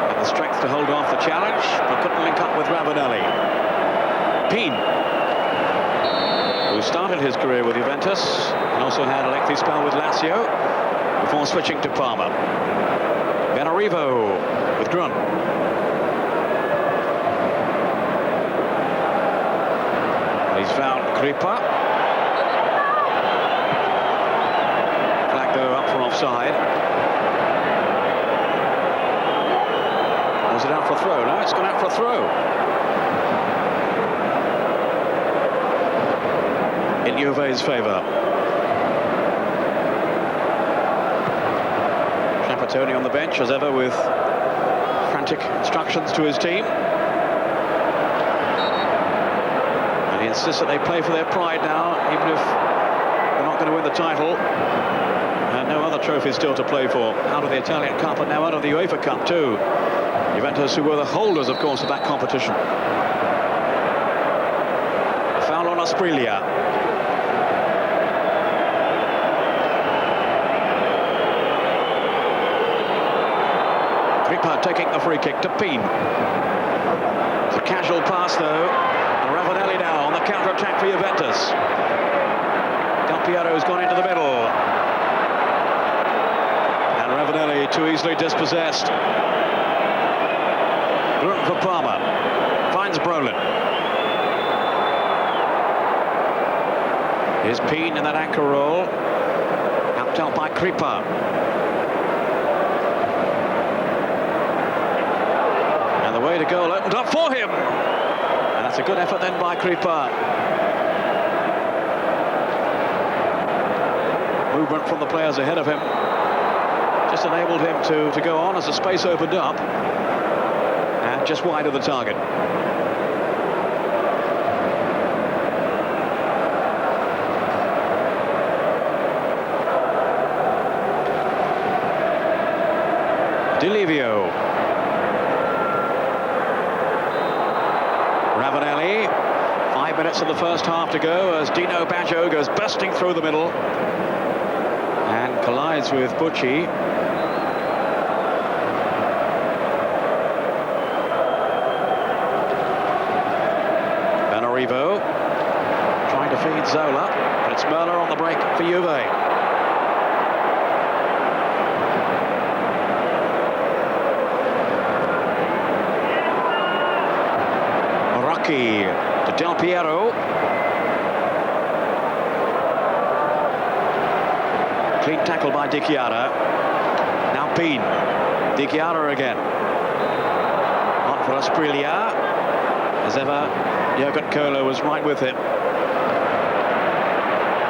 had the strength to hold off the challenge, but couldn't link up with Ravanelli. Peen, who started his career with Juventus and also had a lengthy spell with Lazio before switching to Parma. Benarivo with Grun. He's found Kripa. Flag though up for offside. Was it out for a throw? No, it's gone out for a throw. In Juve's favour. Trapattoni on the bench as ever with frantic instructions to his team. And he insists that they play for their pride now, even if they're not going to win the title. And no other trophies still to play for. Out of the Italian Cup and now out of the UEFA Cup too. Juventus, who were the holders, of course, of that competition. Foul on Asprilla. Kripa taking the free kick to Peen. It's a casual pass though, and Ravanelli now on the counter-attack for Juventus. Del Piero's gone into the middle. And Ravanelli too easily dispossessed. Grun for Parma. Finds Brolin. Here's Peen in that anchor roll. Helped out by Kripa. And the way to goal opened up for him. And that's a good effort then by Kripa. Movement from the players ahead of him just enabled him to go on as the space opened up. And just wide of the target. Delivio. Ravanelli. 5 minutes of the first half to go as Dino Baggio goes bursting through the middle and collides with Bucci. Benarivo trying to feed Zola, but it's Merler on the break for Juve. To Del Piero. Clean tackle by Di Chiara. Now Peen. Di Chiara again. On for Asprilla. As ever, Jürgen Kohler was right with him.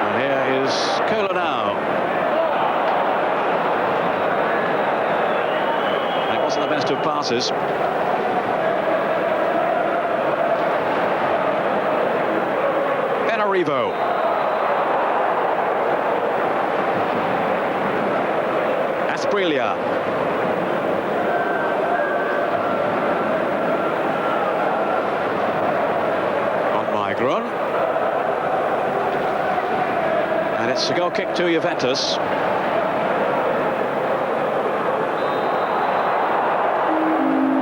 And here is Kohler now. And it wasn't the best of passes. Benarivo. Asprilla. On by Grun. And it's a goal kick to Juventus.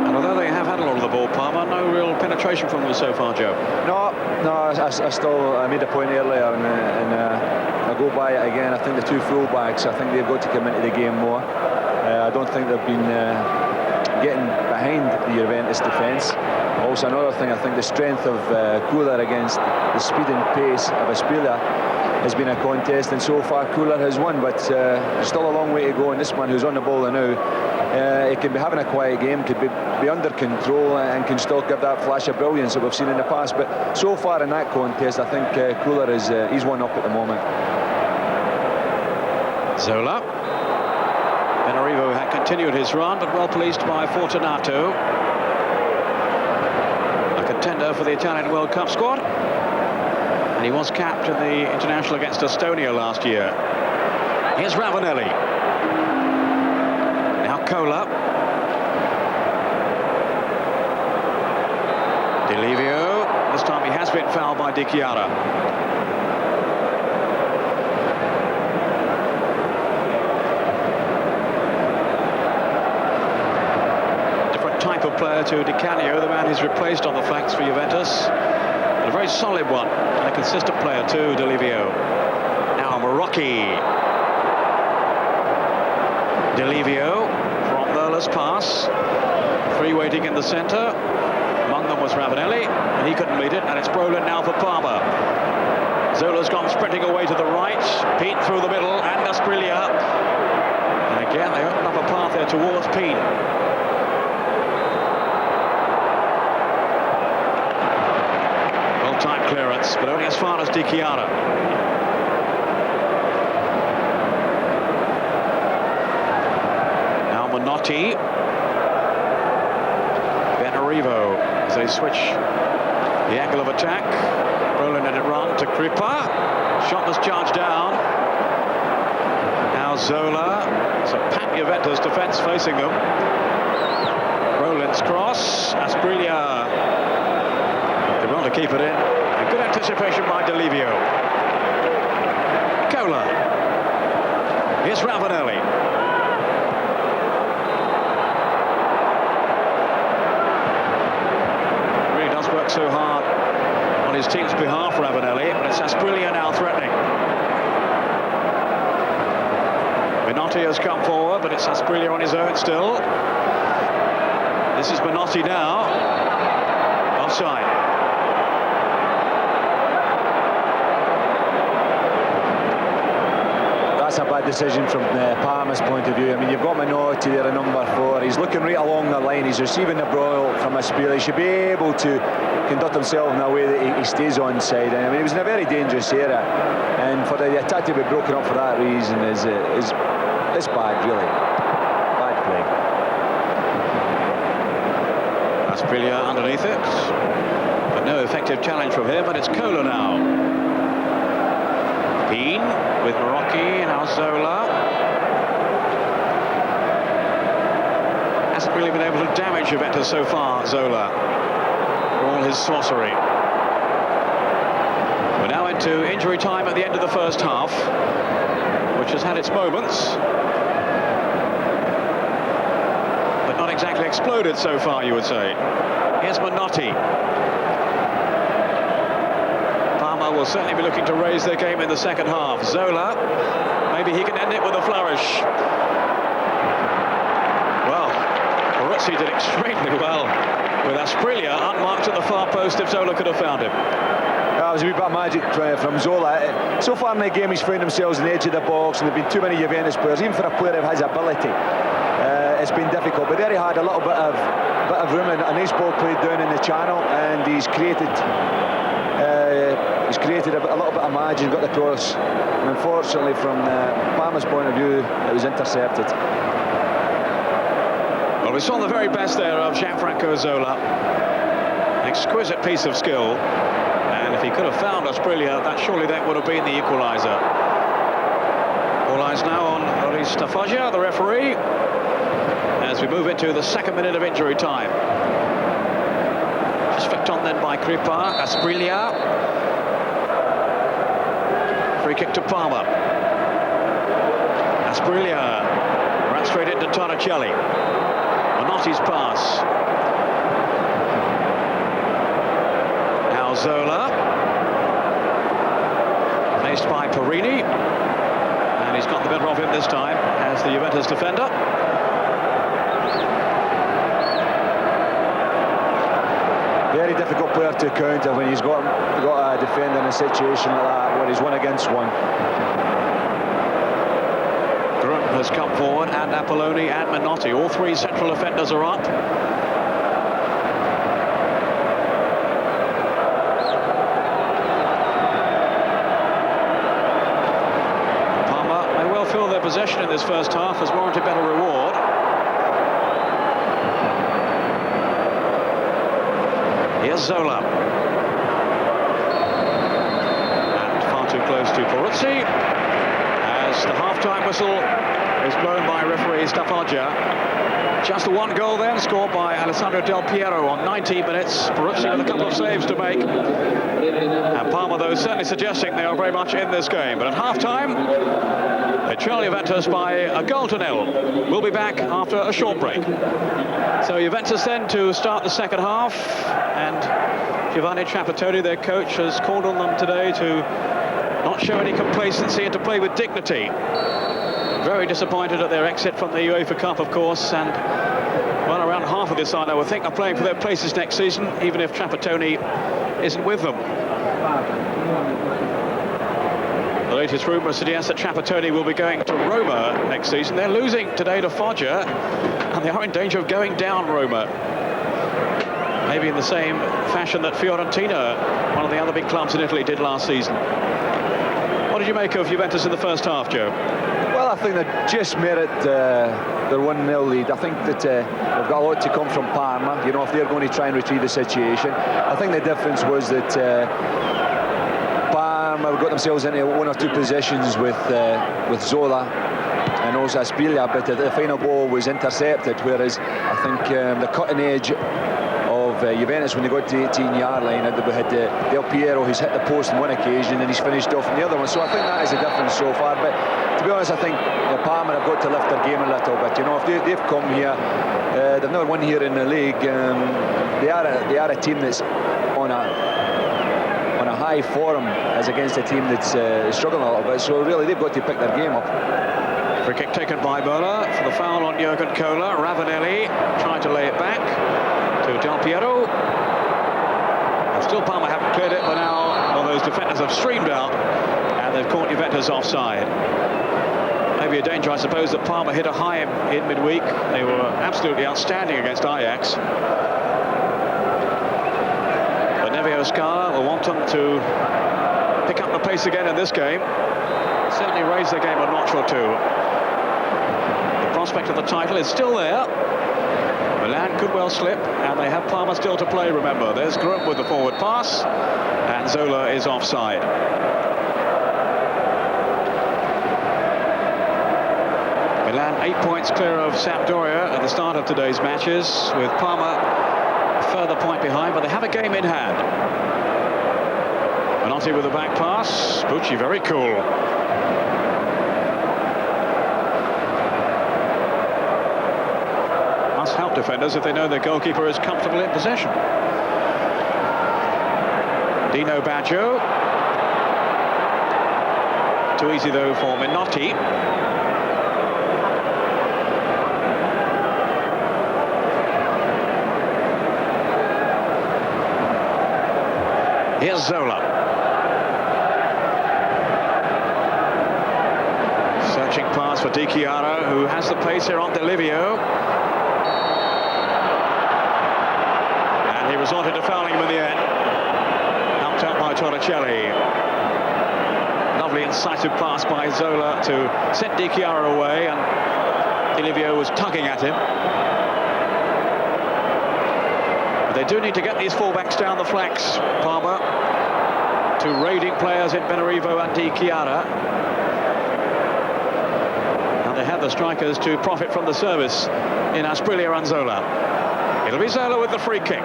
And although they have had a lot of the ball, Parma, no real penetration from them so far, Joe. No, I made a point earlier, and I go by it again. I think the two full-backs, I think they've got to come into the game more. I don't think they've been getting behind the Juventus defence. Also, another thing, I think the strength of Kohler against the speed and pace of Asprilla has been a contest, and so far Kohler has won, but there's still a long way to go, and this man who's on the ball now, he can be having a quiet game, could be under control and can still give that flash of brilliance that we've seen in the past, but so far in that contest I think Kohler is he's one up at the moment. Zola. Benarivo had continued his run, but well policed by Fortunato. A contender for the Italian World Cup squad. And he was capped in the international against Estonia last year. Here's Ravanelli. Now Cola. Delivio. This time he has been fouled by Di Chiara. Type of player to Di Canio, the man who's replaced on the flanks for Juventus. And a very solid one, and a consistent player too, Delivio. Now Marocchi. Delivio from Merla's pass. Three waiting in the centre. Among them was Ravanelli, and he couldn't meet it, and it's Brolin now for Parma. Zola's gone sprinting away to the right. Peen through the middle, and Asprilla. And again, they open up a path there towards Peen. Time clearance, but only as far as Di Chiara. Now Menotti. Benarivo as they switch the angle of attack. Brolin let it run to Kripa. Shot was charged down. Now Zola. It's a packed Juventus defence facing them. Brolin's cross. Asprilla. They want to keep it in. And good anticipation by Delivio. Cola. Here's Ravanelli. Really does work so hard on his team's behalf, Ravanelli, but it's Asprilla now threatening. Menotti has come forward, but it's Asprilla on his own still. This is Menotti now. Offside. That's a bad decision from Parma's point of view. I mean, you've got Menotti there at number 4. He's looking right along the line. He's receiving the ball from Asprilla. He should be able to conduct himself in a way that he stays onside. And I mean, he was in a very dangerous area. And for the attack to be broken up for that reason is bad, really. Bad play. Asprilla underneath it. But no effective challenge from him, but it's Cola now. Peen with Marocchi, now Zola. Hasn't really been able to damage Juventus so far, Zola. For all his sorcery. We're now into injury time at the end of the first half, which has had its moments, but not exactly exploded so far, you would say. Here's Menotti. Will certainly be looking to raise their game in the second half. Zola, maybe he can end it with a flourish. Well, Baruzzi did extremely well with Asprilla unmarked at the far post if Zola could have found him. That was a wee bit of magic from Zola. So far in the game, he's found themselves on the edge of the box, and there have been too many Juventus players, even for a player of his ability. It's been difficult, but there he had a little bit of room, and a nice ball played down in the channel, and he's created a little bit of margin, got the cross, and unfortunately from Parma's point of view it was intercepted. Well, we saw the very best there of Gianfranco Zola. An exquisite piece of skill, and if he could have found Asprilla, surely that would have been the equaliser. All eyes now on Orista Foggia, the referee, as we move into the second minute of injury time. Just flicked on then by Kripa. Asprilla. Free kick to Parma. Asprilla ran straight into Torricelli. Menotti's pass. Now Zola. Placed by Perini. And he's got the better of him this time as the Juventus defender. Very difficult player to counter when he's got a defender in a situation like that where he's 1 against 1. Grunt has come forward, and Apolloni and Menotti. All 3 central defenders are up. Parma may well feel their possession in this first half has warranted better reward. Here's Zola. And far too close to Peruzzi. As the half-time whistle is blown by referee Staffaggia. Just the one goal then, scored by Alessandro Del Piero on 19 minutes. Peruzzi with a couple of saves to make. And Parma, though, certainly suggesting they are very much in this game. But at half-time, they trail Juventus by a goal to nil. We'll be back after a short break. So Juventus then to start the second half. And Giovanni Trapattoni, their coach, has called on them today to not show any complacency and to play with dignity. Very disappointed at their exit from the UEFA Cup, of course, and well, around half of this side, I would think, are playing for their places next season, even if Trapattoni isn't with them. The latest rumours suggest that Trapattoni will be going to Roma next season. They're losing today to Foggia, and they are in danger of going down Roma. Maybe in the same fashion that Fiorentina, one of the other big clubs in Italy, did last season. What did you make of Juventus in the first half, Joe? Well, I think they just merit their 1-0 lead. I think that they've got a lot to come from Parma, you know, if they're going to try and retrieve the situation. I think the difference was that Parma got themselves into one or two positions with Zola and also Aspiglia, but the final ball was intercepted, whereas I think the cutting edge of Juventus, when they got to the 18-yard line, we had Del Piero, who's hit the post on one occasion and he's finished off on the other one. So I think that is a difference so far. But to be honest, I think Parma have got to lift their game a little bit. You know, if they've come here, they've never won here in the league. They are a team that's on a high form as against a team that's struggling a little bit. So really, they've got to pick their game up. Free kick taken by Bola for the foul on Jurgen Kohler. Ravanelli trying to lay it back to Del Piero. And still Parma haven't cleared it, but now those defenders have streamed out and they've caught Juventus offside. Maybe a danger, I suppose, that Parma hit a high in midweek. They were absolutely outstanding against Ajax. But Nevio Scala will want them to pick up the pace again in this game. Certainly raise their game a notch or two. The prospect of the title is still there. Milan could well slip, and they have Parma still to play, remember. There's Grum with the forward pass, and Zola is offside. Milan 8 points clear of Sampdoria at the start of today's matches, with Parma a further point behind, but they have a game in hand. Menotti with the back pass. Pucci very cool. Must help defenders if they know their goalkeeper is comfortable in possession. Dino Baggio. Too easy though for Menotti. Here's Zola. Searching pass for Di Chiara, who has the pace here on Delle. And he resorted to fouling him in the end. Helped out by Torricelli. Lovely incisive pass by Zola to send Di Chiara away, and Delle was tugging at him. They do need to get these fullbacks down the flanks, Parma, to raiding players in Benarivo and Di Chiara. And they have the strikers to profit from the service in Aspiglia and Zola. It'll be Zola with the free kick.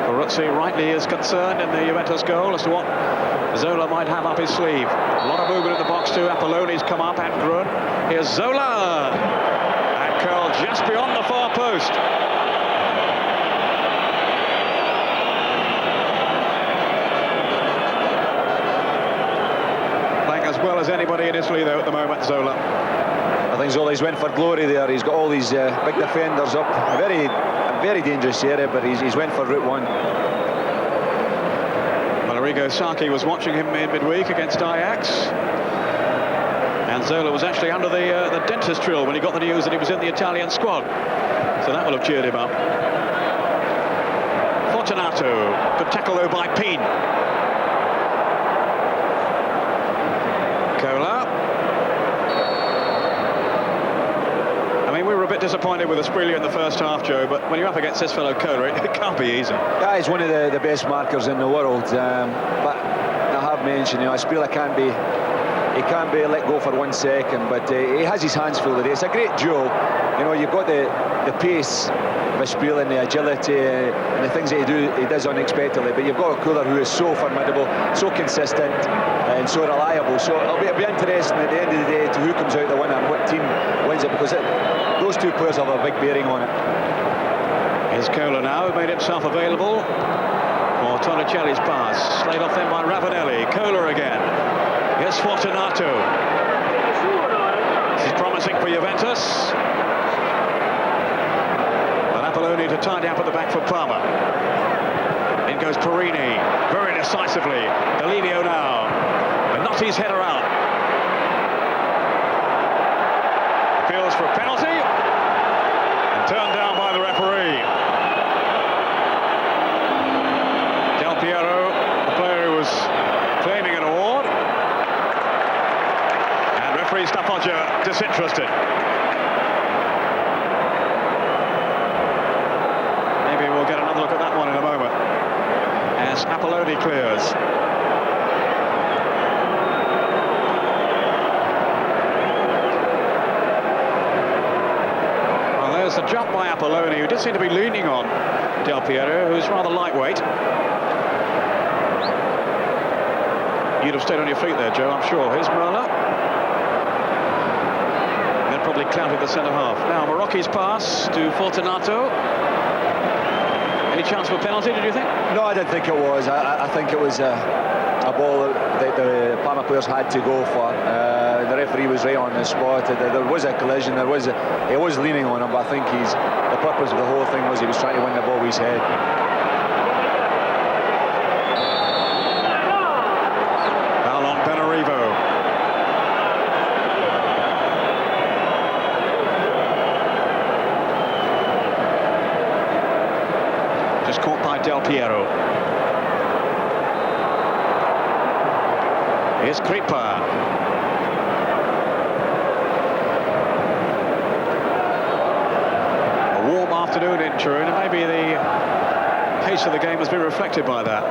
Peruzzi rightly is concerned in the Juventus goal as to what Zola might have up his sleeve. A lot of movement in the box too. Apolloni's come up and Grun. Here's Zola. Curled just beyond the far post. Playing as well as anybody in Italy though at the moment, Zola. I think Zola's went for glory there. He's got all these big defenders up. A very dangerous area, but he's went for route one. Well, Arrigo Sacchi was watching him in midweek against Ajax. And Zola was actually under the dentist drill when he got the news that he was in the Italian squad. So that will have cheered him up. Fortunato, good tackle though by Peen. disappointed with Asprilla in the first half, Joe, but when you're up against this fellow Kohler, it can't be easy. Yeah, he's one of the best markers in the world, but I have mentioned, Asprilla can't be let go for 1 second, but he has his hands full today. It's a great duel. You've got the pace of Asprilla and the agility and the things that he does unexpectedly, but you've got a Kohler who is so formidable, so consistent and so reliable. So it'll be interesting at the end of the day to who comes out the winner and what team wins it, because those two players have a big bearing on it. Here's Kohler now, who made himself available for Torricelli's pass. Slayed off then by Ravanelli. Kohler again. Here's Fortunato. This is promising for Juventus. But Apolloni to tidy up at the back for Parma. In goes Perini, very decisively. Delle now. Benotti's header out. Appeals for a penalty. And turned down by the referee. Del Piero, the player who was claiming an award. And referee Stapoggia disinterested. Maybe we'll get another look at that one in a moment. As Apolloni clears. Well, there's the jump by Apolloni, who did seem to be leaning on Del Piero, who's rather lightweight. You'd have stayed on your feet there, Joe, I'm sure. Here's Merla. And then probably clouted the centre half. Now, Marocchi's pass to Fortunato. Any chance for a penalty, did you think? No, I didn't think it was. I think it was a ball that the Parma players had to go for. The referee was right on the spot. There was a collision. He was leaning on him, but I think the purpose of the whole thing was he was trying to win the ball with his head. Foul on Benarivo. Just caught by Del Piero. Here's Kripa. A warm afternoon in Turin, and maybe the pace of the game has been reflected by that.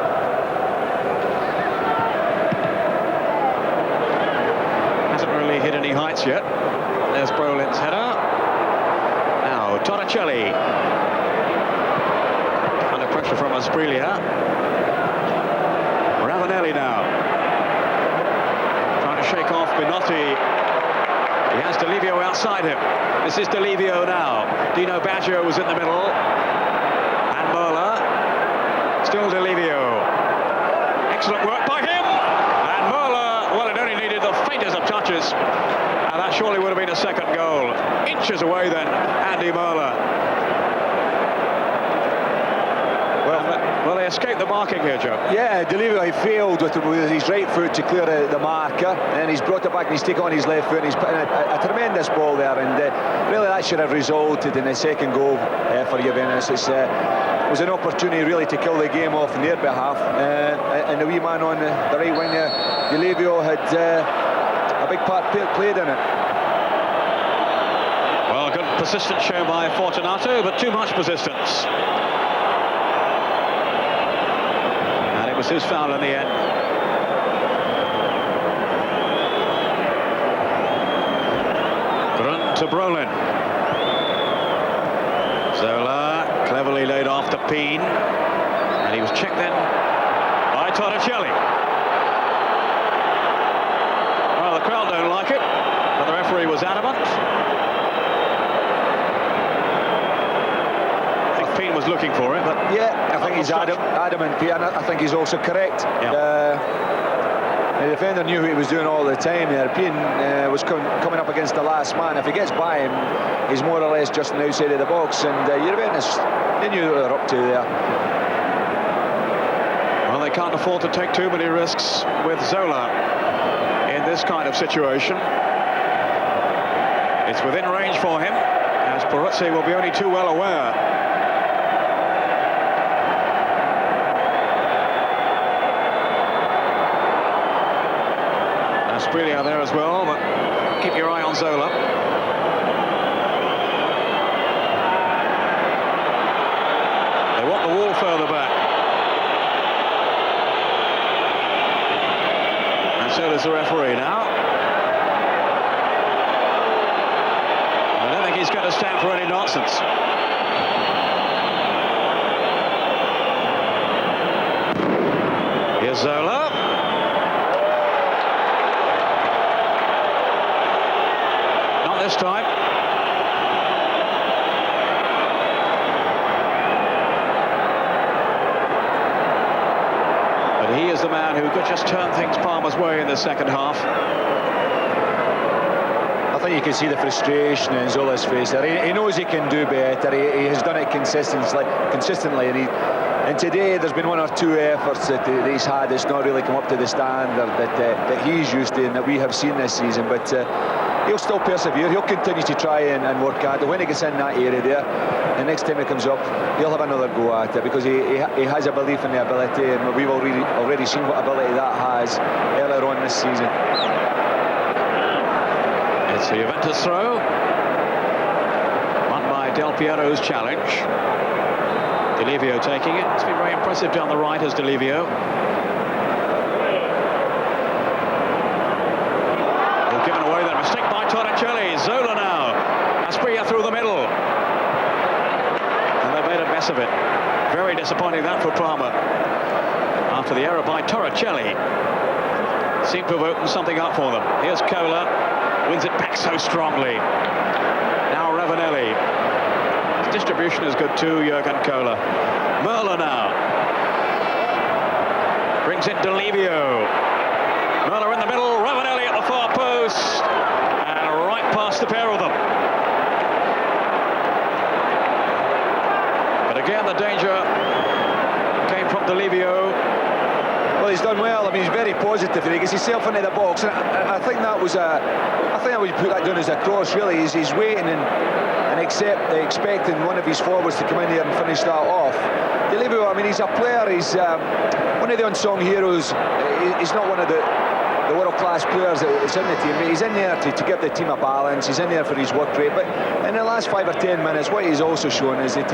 Hasn't really hit any heights yet. There's Brolin's header. Now Torricelli. Under pressure from Asprilla. Ravanelli now. Shake off Benotti. He has Delle outside him. This is Delle now. Dino Baggio was in the middle. And Merla. Still Delle. Excellent work by him. And Merla, well, it only needed the faintest of touches. And that surely would have been a second goal. Inches away then, Andy Merla. Well, they escaped the marking here, Joe. Yeah, Delle, he failed with his right foot to clear the marker, and he's brought it back and he's taken on his left foot, and he's put in a tremendous ball there, and really that should have resulted in a second goal for Juventus. It was an opportunity really to kill the game off on their behalf, and the wee man on the right wing there, Delle, had a big part played in it. Well, good persistence shown by Fortunato, but too much persistence. Was his foul in the end. Grunt to Brolin. Zola cleverly laid off to Peen, and he was checked then by Torricelli. Well, the crowd don't like it, but the referee was adamant. Peen was looking for it, but yeah, I think he's adamant, and I think he's also correct. Yeah. The defender knew what he was doing all the time there. Peen was coming up against the last man. If he gets by him, he's more or less just on the outside of the box, and Juventus, they knew what they were up to there. Well, they can't afford to take too many risks with Zola in this kind of situation. It's within range for him, as Peruzzi will be only too well aware. Asprilla there as well, but keep your eye on Zola. so does the referee now. I don't think he's going to stand for any nonsense. Here's Zola. Not this time. But he is the man who could just turn things Parma's way in the second half. I think you can see the frustration in Zola's face there. He knows he can do better. He has done it consistently, and today there's been one or two efforts that he's had that's not really come up to the standard that he's used to and that we have seen this season. But he'll still persevere. He'll continue to try and work at it. When he gets in that area there, the next time he comes up, he'll have another go at it because he has a belief in the ability, and we've already seen what ability that has earlier on this season. It's a Juventus throw, won by Del Piero's challenge. Delivio taking it. It's been very impressive down the right as Delivio. Well, given away that mistake by Torricelli. Zola now. Aspria through the middle. And they've made a mess of it. Very disappointing that for Parma. After the error by Torricelli. Seemed to have opened something up for them. Here's Cola. Wins it back so strongly. Now Ravanelli. His distribution is good too, Jurgen Kohler. Merla now. Brings in Delivio. Merla in the middle. Ravanelli at the far post. And right past the pair of them. But again, the danger came from Delivio. Well, he's done well. I mean, he's very positive, and he gets himself into the box. And I think that was I would put that down as a cross. Really, he's waiting and expecting one of his forwards to come in here and finish that off. Delivio, I mean, he's a player. He's one of the unsung heroes. He's not one of the world-class players that's in the team. He's in there to give the team a balance. He's in there for his work rate. But in the last 5 or 10 minutes, what he's also shown is that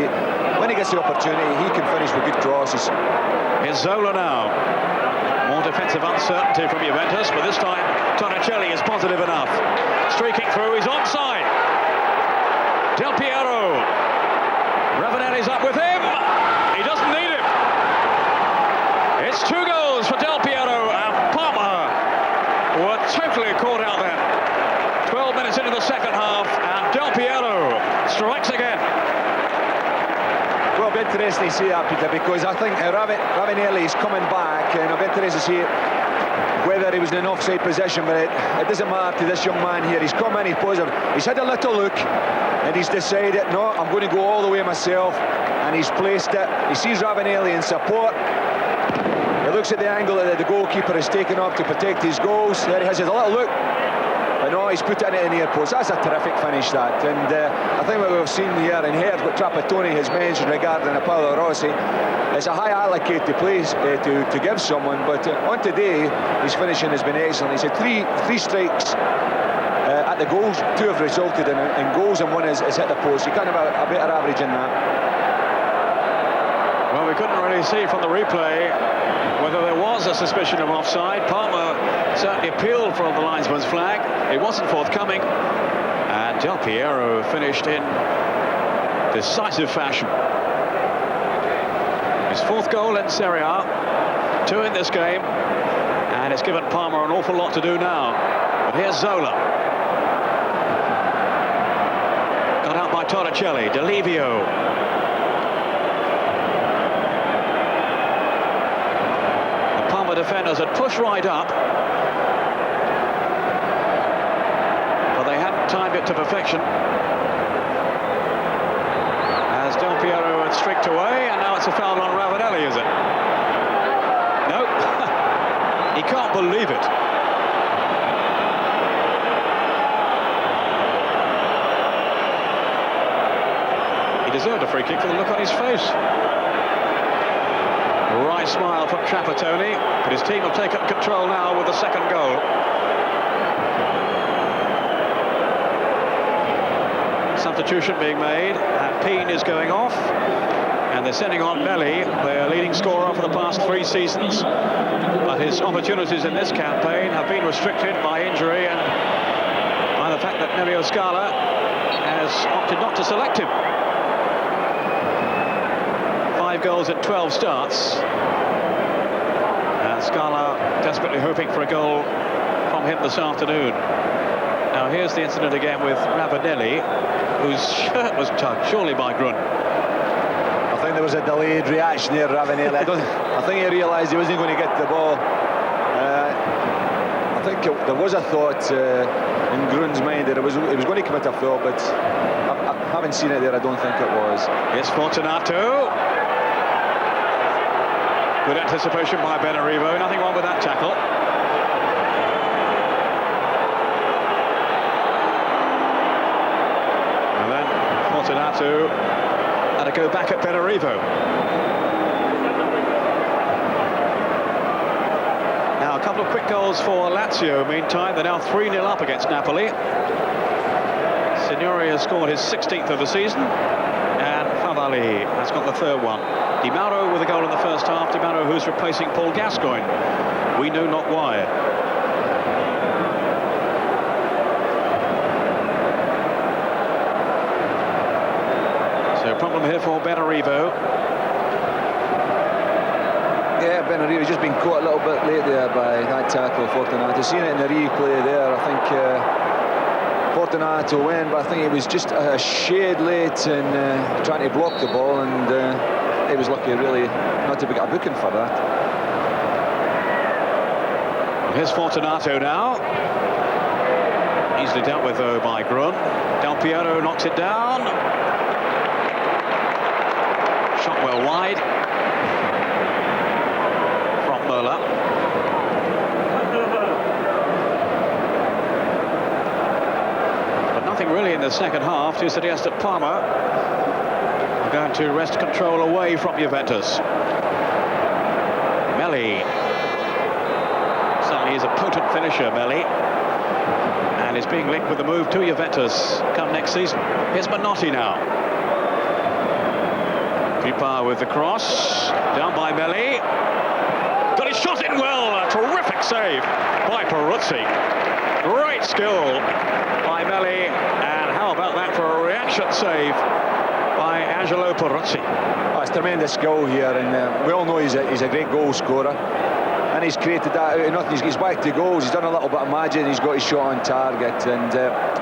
when he gets the opportunity, he can finish with good crosses. Here's Zola now. More defensive uncertainty from Juventus, but this time Torricelli is positive enough. Streaking through, he's onside. Del Piero. Ravanelli's up with him. He doesn't need it. It's 2 goals for Del Piero, and Parma were totally caught out there. 12 minutes into the second half, and Del Piero strikes again. Well, it'll be interesting to see that, Peter, because I think Ravanelli is coming back, and I'll be interested to see whether he was in an offside position, but it doesn't matter to this young man here. He's come in, he's positive. He's had a little look, and he's decided, no, I'm going to go all the way myself, and he's placed it. He sees Ravanelli in support. He looks at the angle that the goalkeeper is taken up to protect his goals. There he has a little look. But no, he's put it in the near post. That's a terrific finish, that. And I think what we've seen here and heard what Trapattoni has mentioned regarding Paolo Rossi, it's a high allocate to play to give someone. But on today, his finishing has been excellent. He's had three strikes at the goals. 2 have resulted in goals, and 1 has hit the post. You can't have a better average in that. Well, we couldn't really see from the replay whether there was a suspicion of offside. Parma certainly appealed for the linesman's flag. It wasn't forthcoming, and Del Piero finished in decisive fashion. His 4th goal in Serie A, 2 in this game, and it's given Parma an awful lot to do now. But here's Zola. Got out by Torricelli. Delivio. Defenders had pushed right up, but they hadn't timed it to perfection, as Del Piero had streaked away, and now it's a foul on Ravanelli, is it? No. He can't believe it. He deserved a free kick for the look on his face. Wry smile from Trapattoni, but his team have taken control now with the 2nd goal. Substitution being made, and Peen is going off, And they're sending on Delle, their leading scorer for the past 3 seasons. But his opportunities in this campaign have been restricted by injury and by the fact that Nevio Scala has opted not to select him. 5 goals in 12 starts. And Scala desperately hoping for a goal from him this afternoon. Now here's the incident again with Ravanelli, whose shirt was tugged, surely by Grun. I think there was a delayed reaction there, Ravanelli. I think he realised he wasn't going to get the ball. I think there was a thought in Grun's mind that he was going to commit a foul, but I haven't seen it there. I don't think it was. It's Fortunato. Good anticipation by Benarivo. Nothing wrong with that tackle. And then Fortunato had a go back at Benarivo. Now a couple of quick goals for Lazio. Meantime, they're now 3-0 up against Napoli. Signori has scored his 16th of the season, and Favalli has got the 3rd one. Di Mauro with a goal in the first half. Di Mauro, who's replacing Paul Gascoigne. We know not why. So problem here for Benarivo. Yeah, Benarivo's just been caught a little bit late there by that tackle, Fortunato. Seen it in the replay there. I think Fortunato went, but I think it was just a shade late in trying to block the ball, and he was lucky really not to get a booking for that. Here's Fortunato now. Easily dealt with though by Grun. Del Piero knocks it down. Shot well wide from Möller. But nothing really in the second half to suggest that Parma are going to wrest control away from Juventus. Melli. Certainly is a potent finisher, Melli. And is being linked with the move to Juventus come next season. Here's Menotti now. Pipa with the cross. Down by Melli. Got his shot in well. A terrific save by Peruzzi. Great skill by Melli. And how about that for a reaction save by Angelo Peruzzi. Oh, it's tremendous skill here, and we all know he's a great goal scorer, and he's created that out of nothing. He's back to goals. He's done a little bit of magic, and he's got his shot on target, and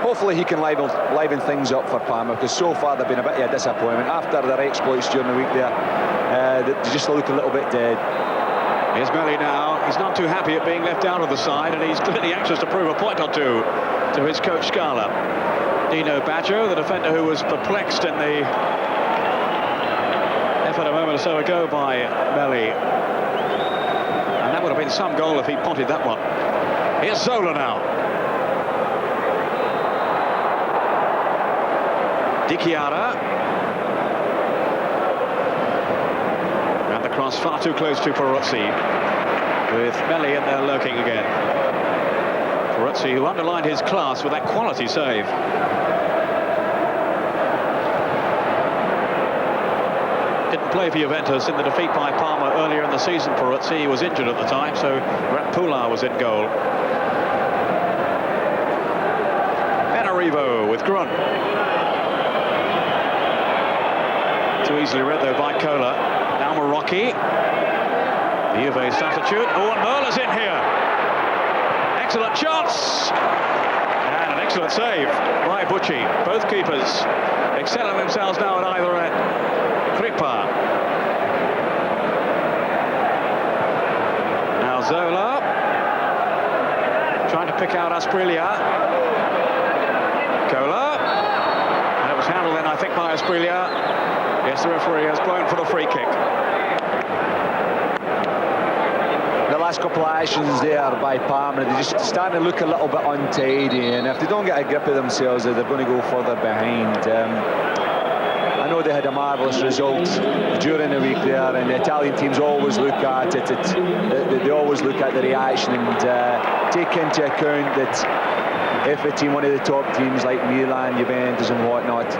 hopefully he can liven things up for Parma, because so far they've been a bit of a disappointment after their exploits during the week there. They just look a little bit dead. Here's Melli now. He's not too happy at being left out of the side, and he's clearly anxious to prove a point or two to his coach Scala. Dino Baggio, the defender who was perplexed in the effort a moment or so ago by Melli. And that would have been some goal if he potted that one. Here's Zola now. Di Chiara. And the cross far too close to Peruzzi, with Melli in there lurking again. Peruzzi, who underlined his class with that quality save. Didn't play for Juventus in the defeat by Parma earlier in the season, Peruzzi. He was injured at the time, so Ratpula was in goal. Benarivo with Grun. Too easily read though by Cola. Now Marocchi. The Juve substitute. Oh, and Möhler's in here. Excellent chance. And an excellent save by Bucci. Both keepers excelling themselves now at either end. Kripa. Now Zola. Trying to pick out Asprilla. Cola. And it was handled then, I think, by Asprilla. Yes, the referee has blown for the free kick. The last couple of actions there by Parma, they're just starting to look a little bit untidy, and if they don't get a grip of themselves, they're going to go further behind. I know they had a marvellous result during the week there, and the Italian teams always look at it. They always look at the reaction and take into account that if a team, one of the top teams like Milan, Juventus and whatnot,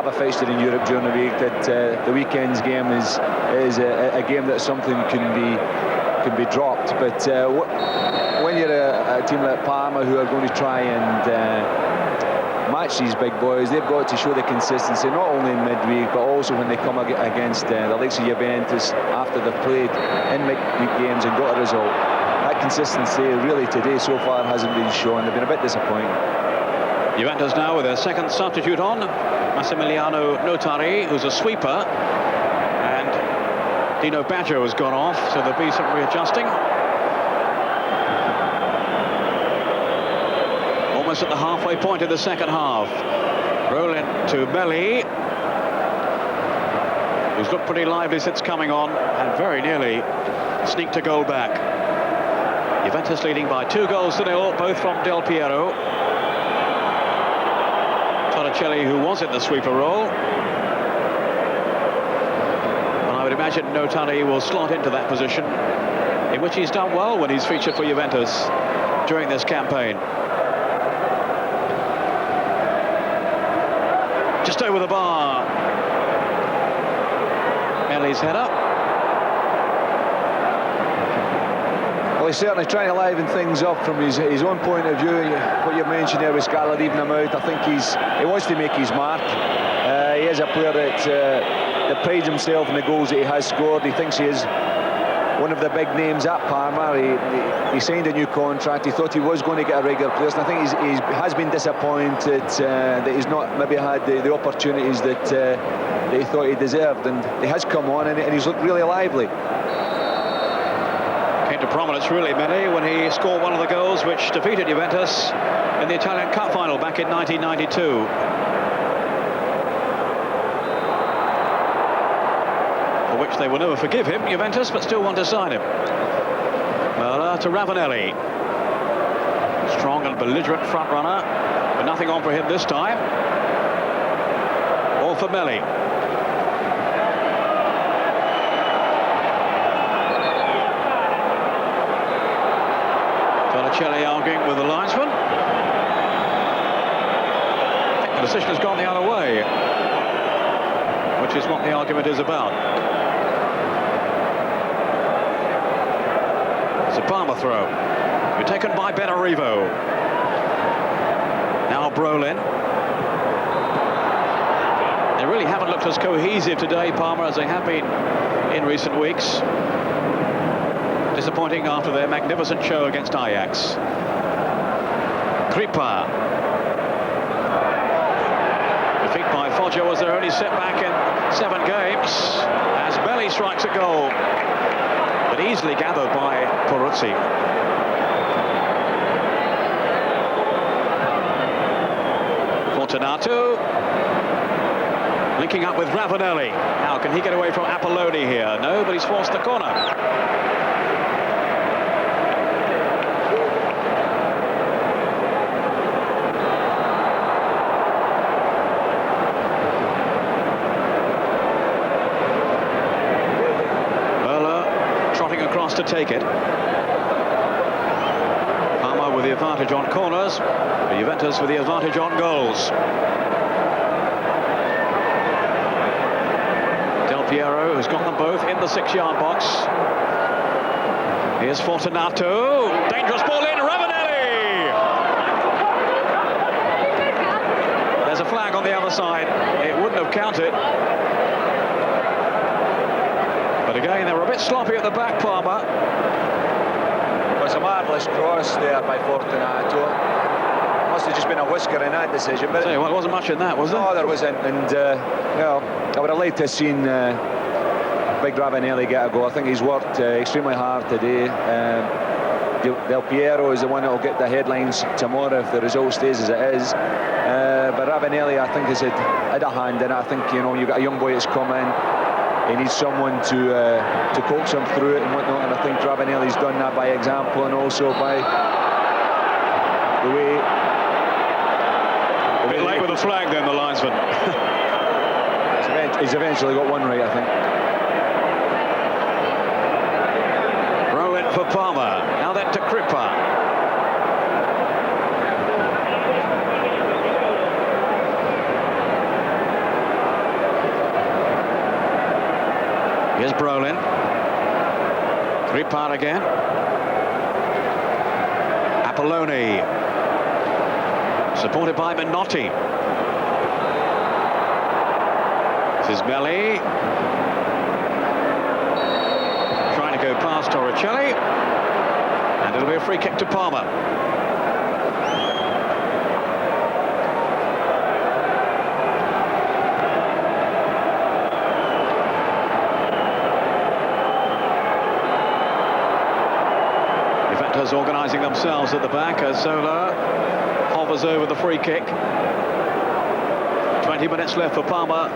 have a fixture in Europe during the week, that the weekend's game is a game that something can be dropped. But when you're a team like Parma, who are going to try and match these big boys, they've got to show the consistency, not only in midweek but also when they come against the likes of Juventus after they've played in midweek games and got a result. That consistency really today so far hasn't been shown. They've been a bit disappointing. Juventus now with their second substitute on, Massimiliano Notari, who's a sweeper, and Dino Baggio has gone off, so there'll be some readjusting. Almost at the halfway point of the second half. Roll in to Belli, who's looked pretty lively since coming on and very nearly sneaked a goal back. Juventus leading by 2-0, both from Del Piero. Torricelli, who was in the sweeper role. And I would imagine Notari will slot into that position, in which he's done well when he's featured for Juventus during this campaign. Just over the bar. Ellie's header. Well, he's certainly trying to liven things up from his own point of view. What you've mentioned there with Scala leaving him out, I think he wants to make his mark. He is a player that prides himself in the goals that he has scored. He thinks he is one of the big names at Parma. He signed a new contract. He thought he was going to get a regular place, and I think he has been disappointed that he's not maybe had the opportunities that he thought he deserved, and he has come on and he's looked really lively. Came to prominence really, Mene, when he scored one of the goals which defeated Juventus in the Italian Cup final back in 1992. Which they will never forgive him, Juventus, but still want to sign him. Well, to Ravanelli. Strong and belligerent front runner, but nothing on for him this time. All for Belli. Torricelli arguing with the linesman. I think the decision has gone the other way, which is what the argument is about. It's a Parma throw. Be taken by Benarivo. Now Brolin. They really haven't looked as cohesive today, Parma, as they have been in recent weeks. Disappointing after their magnificent show against Ajax. Kripa. Defeat by Foggia was their only setback in 7 games, as Belli strikes a goal, but easily gathered by Peruzzi. Fortunato linking up with Ravanelli. Now, can he get away from Apolloni here? No, but he's forced the corner. To take it. Parma with the advantage on corners, but Juventus with the advantage on goals. Del Piero has got them both in the 6-yard box. Here's Fortunato. Dangerous ball in. Ravanelli! There's a flag on the other side. It wouldn't have counted. But again, they were a bit sloppy at the back, Parma. It was a marvellous cross there by Fortunato. Must have just been a whisker in that decision. But well, there wasn't much in that, was there? No, there wasn't. And well, I would have liked to have seen big Ravanelli get a goal. I think he's worked extremely hard today. Del Piero is the one that will get the headlines tomorrow if the result stays as it is. But Ravanelli, I think, has had a hand in it. I think, you know, you've got a young boy that's come in. He needs someone to coax him through it and whatnot, and I think Ravanelli's done that by example and also by the way. A bit late with the flag then, the linesman. He's eventually got one right, I think. Roll in for Parma. Now then to Kripa. Brolin. Ripard again. Apolloni. Supported by Minotti. This is Belli. Trying to go past Torricelli. And it'll be a free kick to Parma. Juventus organising themselves at the back as Zola hovers over the free kick. 20 minutes left for Parma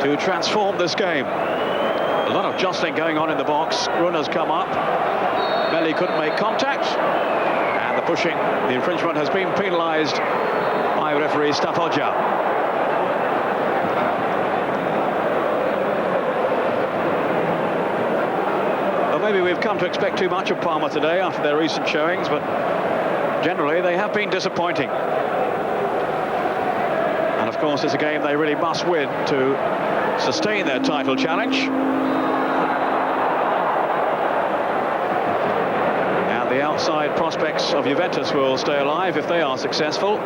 to transform this game. A lot of jostling going on in the box. Runners come up. Belli couldn't make contact. And the pushing, the infringement has been penalised by referee Stafoggia. Well, maybe we've come to expect too much of Parma today after their recent showings, but generally they have been disappointing. And of course it's a game they really must win to sustain their title challenge. And the outside prospects of Juventus will stay alive if they are successful.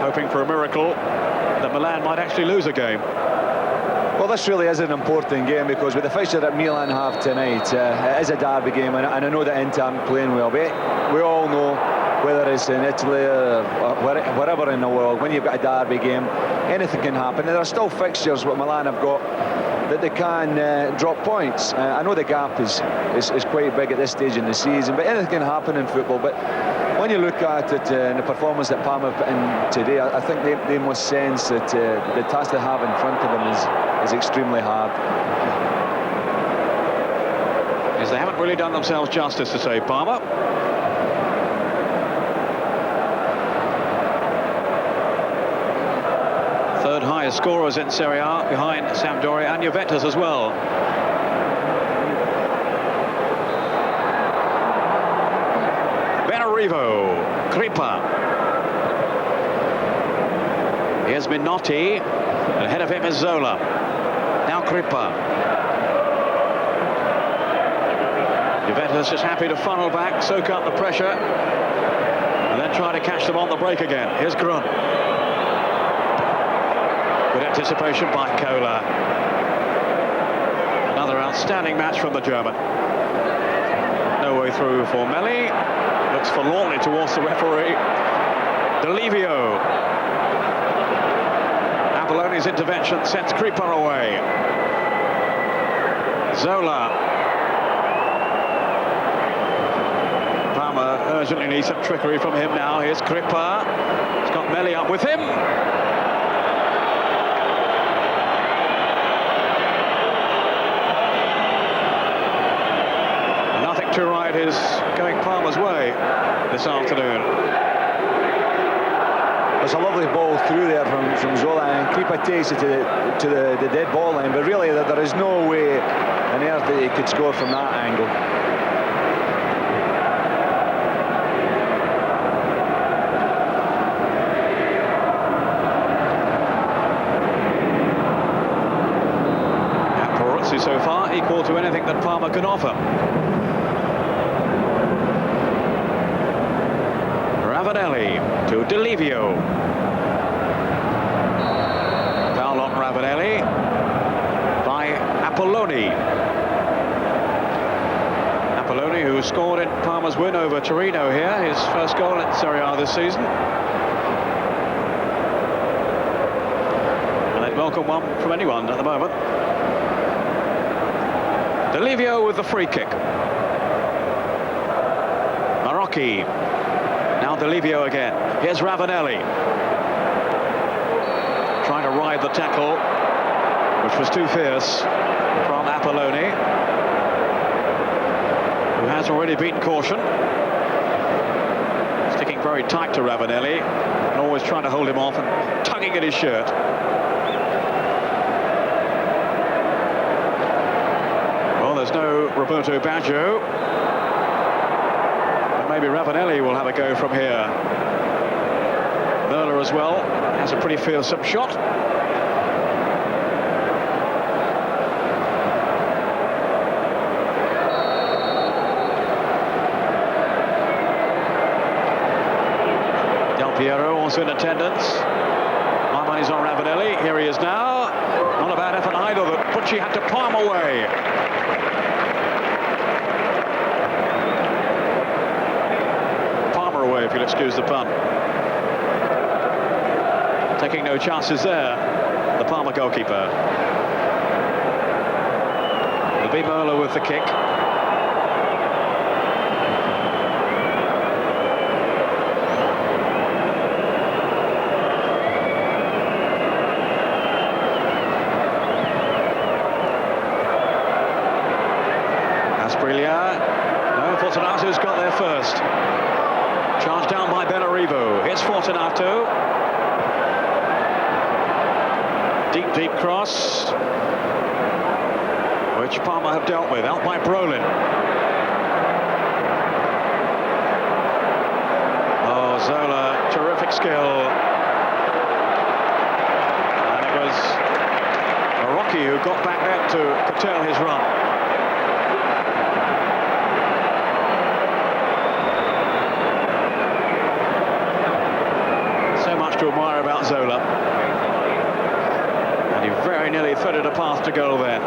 Hoping for a miracle that Milan might actually lose a game. Well, this really is an important game because with the fixture that Milan have tonight, it is a derby game, and I know that Inter aren't playing well. We all know, whether it's in Italy or wherever in the world, when you've got a derby game, anything can happen. There are still fixtures what Milan have got that they can drop points. I know the gap is quite big at this stage in the season, but anything can happen in football. But when you look at it, the performance that Parma put in today, I think they must sense that the task they have in front of them is extremely hard. Yes, they haven't really done themselves justice to say Parma. Third highest scorers in Serie A, behind Sampdoria and Juventus as well. Benarivo, Kripa. Here's Minotti. Ahead of him is Zola. Now Kripa. Juventus is happy to funnel back, soak up the pressure, and then try to catch them on the break again. Here's Grun. Good anticipation by Kola. Another outstanding match from the German. No way through for Melli. Looks forlornly towards the referee. Delivio. Apolloni's intervention sends Kripa away. Zola. Parma urgently needs some trickery from him now. Here's Kripa. He's got Melli up with him. Nothing to ride his going Parma's way this afternoon. It's a lovely ball through there from Zola, and Kripa takes it to the dead ball line, but really there is no way on earth that he could score from that angle. And so far equal to anything that Parma can offer. Ravanelli to Delivio. Foul on Ravanelli by Apolloni. Apolloni, who scored in Parma's win over Torino here, his first goal in Serie A this season. And they'd welcome one from anyone at the moment. Delivio with the free kick. Marocchi. Now Delivio again. Here's Ravanelli. Trying to ride the tackle, which was too fierce from Apolloni, who has already beaten caution. Sticking very tight to Ravanelli, and always trying to hold him off and tugging at his shirt. Well, there's no Roberto Baggio. Maybe Ravanelli will have a go from here. Merler as well has a pretty fearsome shot. Piero also in attendance. My money's on Ravanelli. Here he is now. Not a bad effort either that Pucci had to palm away. Palmer away, if you'll excuse the pun. Taking no chances there, the Parma goalkeeper. It'll be Möller with the kick. No, Fortunato's got there first. Charged down by Benarivo. Here's Fortunato. Deep cross, which Parma have dealt with. Out by Brolin. Oh, Zola, terrific skill. And it was Rocky who got back there to curtail his run. To admire about Zola, and he very nearly threaded a path to goal there.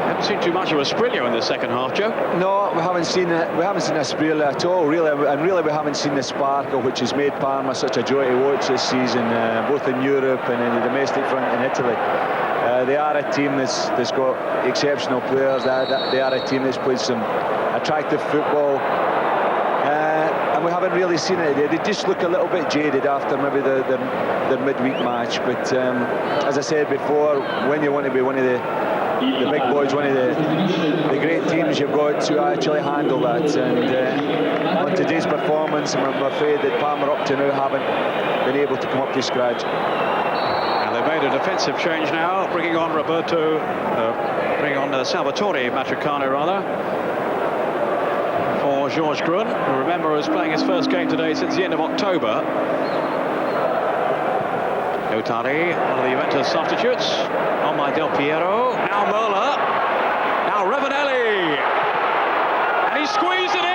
Haven't seen too much of Asprilla in the second half, Joe. No, we haven't seen it. We haven't seen Asprilla at all, really, and really we haven't seen the sparkle which has made Parma such a joy to watch this season, both in Europe and in the domestic front in Italy. They are a team that's got exceptional players. They are a team that's played some attractive football, and we haven't really seen it. They just look a little bit jaded after maybe their midweek match. But as I said before, when you want to be one of the big boys, one of the great teams, you've got to actually handle that. And on today's performance, I'm afraid that Parma up to now haven't been able to come up to scratch. Made a defensive change now, bringing on Salvatore Matricano rather, for Georges Grun, who remember is playing his first game today since the end of October. Otari, one of the Juventus substitutes, on by Del Piero, now Möller, now Ravanelli, and he squeezed it in!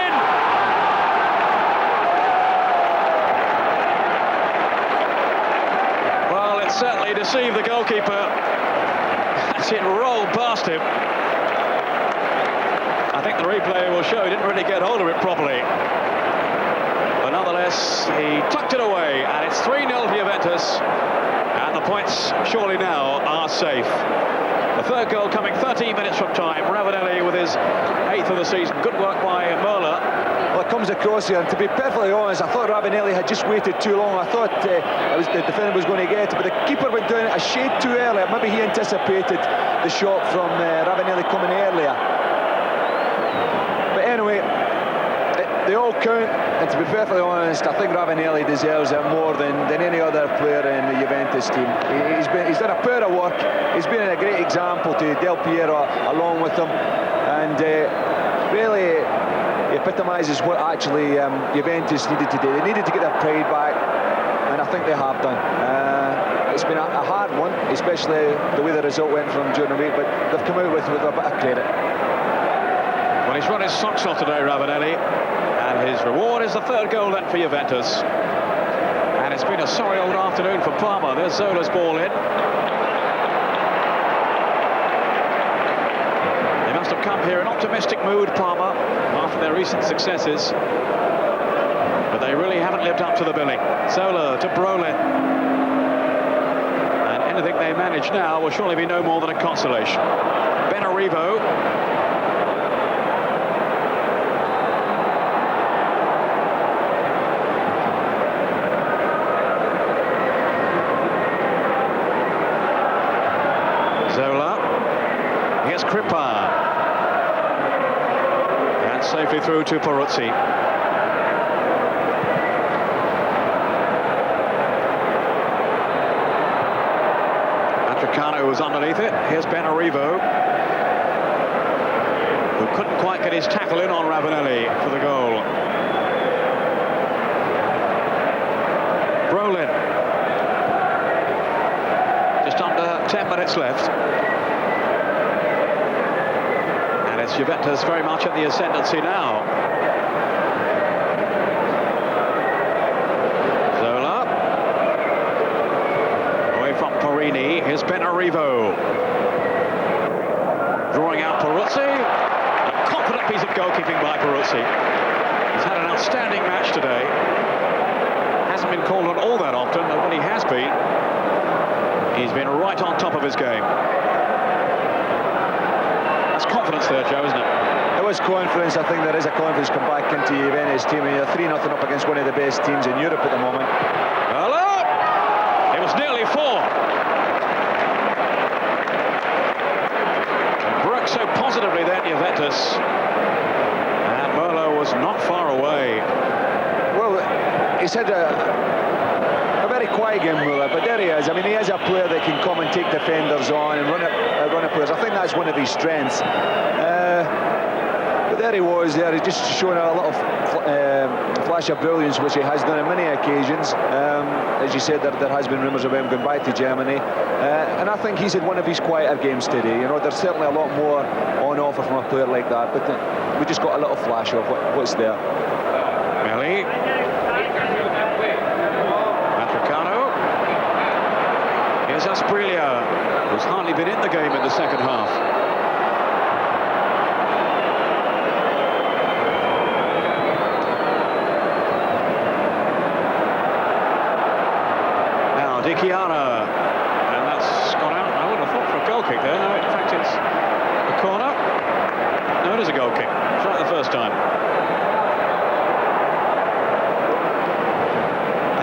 Certainly deceived the goalkeeper as it rolled past him. I think the replay will show he didn't really get hold of it properly. But nonetheless, he tucked it away, and it's 3-0 for Juventus. And the points surely now are safe. The third goal coming 13 minutes from time. Ravanelli with his 8th of the season. Good work by Möller. Well, it comes across here, and to be perfectly honest, I thought Ravanelli had just waited too long. I thought the defender was going to get it, but the keeper went down a shade too early. Maybe he anticipated the shot from Ravanelli coming earlier. But anyway, they all count, and to be perfectly honest, I think Ravanelli deserves it more than any other player in the Juventus team. He's done a pair of work. He's been a great example to Del Piero along with him, and really epitomises what actually Juventus needed to do. They needed to get their pride back, and I think they have done. It's been a hard one, especially the way the result went from during the week, but they've come out with a bit of credit. Well, he's run his socks off today, Ravanelli, and his reward is the third goal then for Juventus. And it's been a sorry old afternoon for Parma. There's Zola's ball in. They must have come here in optimistic mood, Parma, after their recent successes. But they really haven't lived up to the billing. Zola to Brolin. And anything they manage now will surely be no more than a consolation. Benarivo. And safely through to Peruzzi. Matricano was underneath it. Here's Benarivo, who couldn't quite get his tackle in on Ravanelli for the goal. Brolin. Just under 10 minutes left. Yes, Juventus very much at the ascendancy now. Zola. Away from Parini. Here's Benarivo. Drawing out Peruzzi. A confident piece of goalkeeping by Peruzzi. He's had an outstanding match today. Hasn't been called on all that often, but when he has been, he's been right on top of his game. That's confidence there, Joe, isn't it? It was confidence. I think there is a confidence come back into Juventus team, and you're 3-0 up against one of the best teams in Europe at the moment. Hello! It was nearly 4. It broke so positively then, Juventus. And Merlo was not far away. Well, he's had a very quiet game, Muller, but there he is. I mean, he is a player that can come and take defenders on and run at players. I think that's one of his strengths. But there he was there. He's just showing a little flash of brilliance, which he has done on many occasions. As you said, there has been rumours of him going back to Germany. And I think he's had one of his quieter games today. You know, there's certainly a lot more on offer from a player like that, but we just got a little flash of what's there. Melli. Here's Asprilla, who's hardly been in the game in the second half. Now Di Chiara, and that's gone out. I would have thought for a goal kick there. No, in fact it's a corner. No, it is a goal kick. It's right the first time.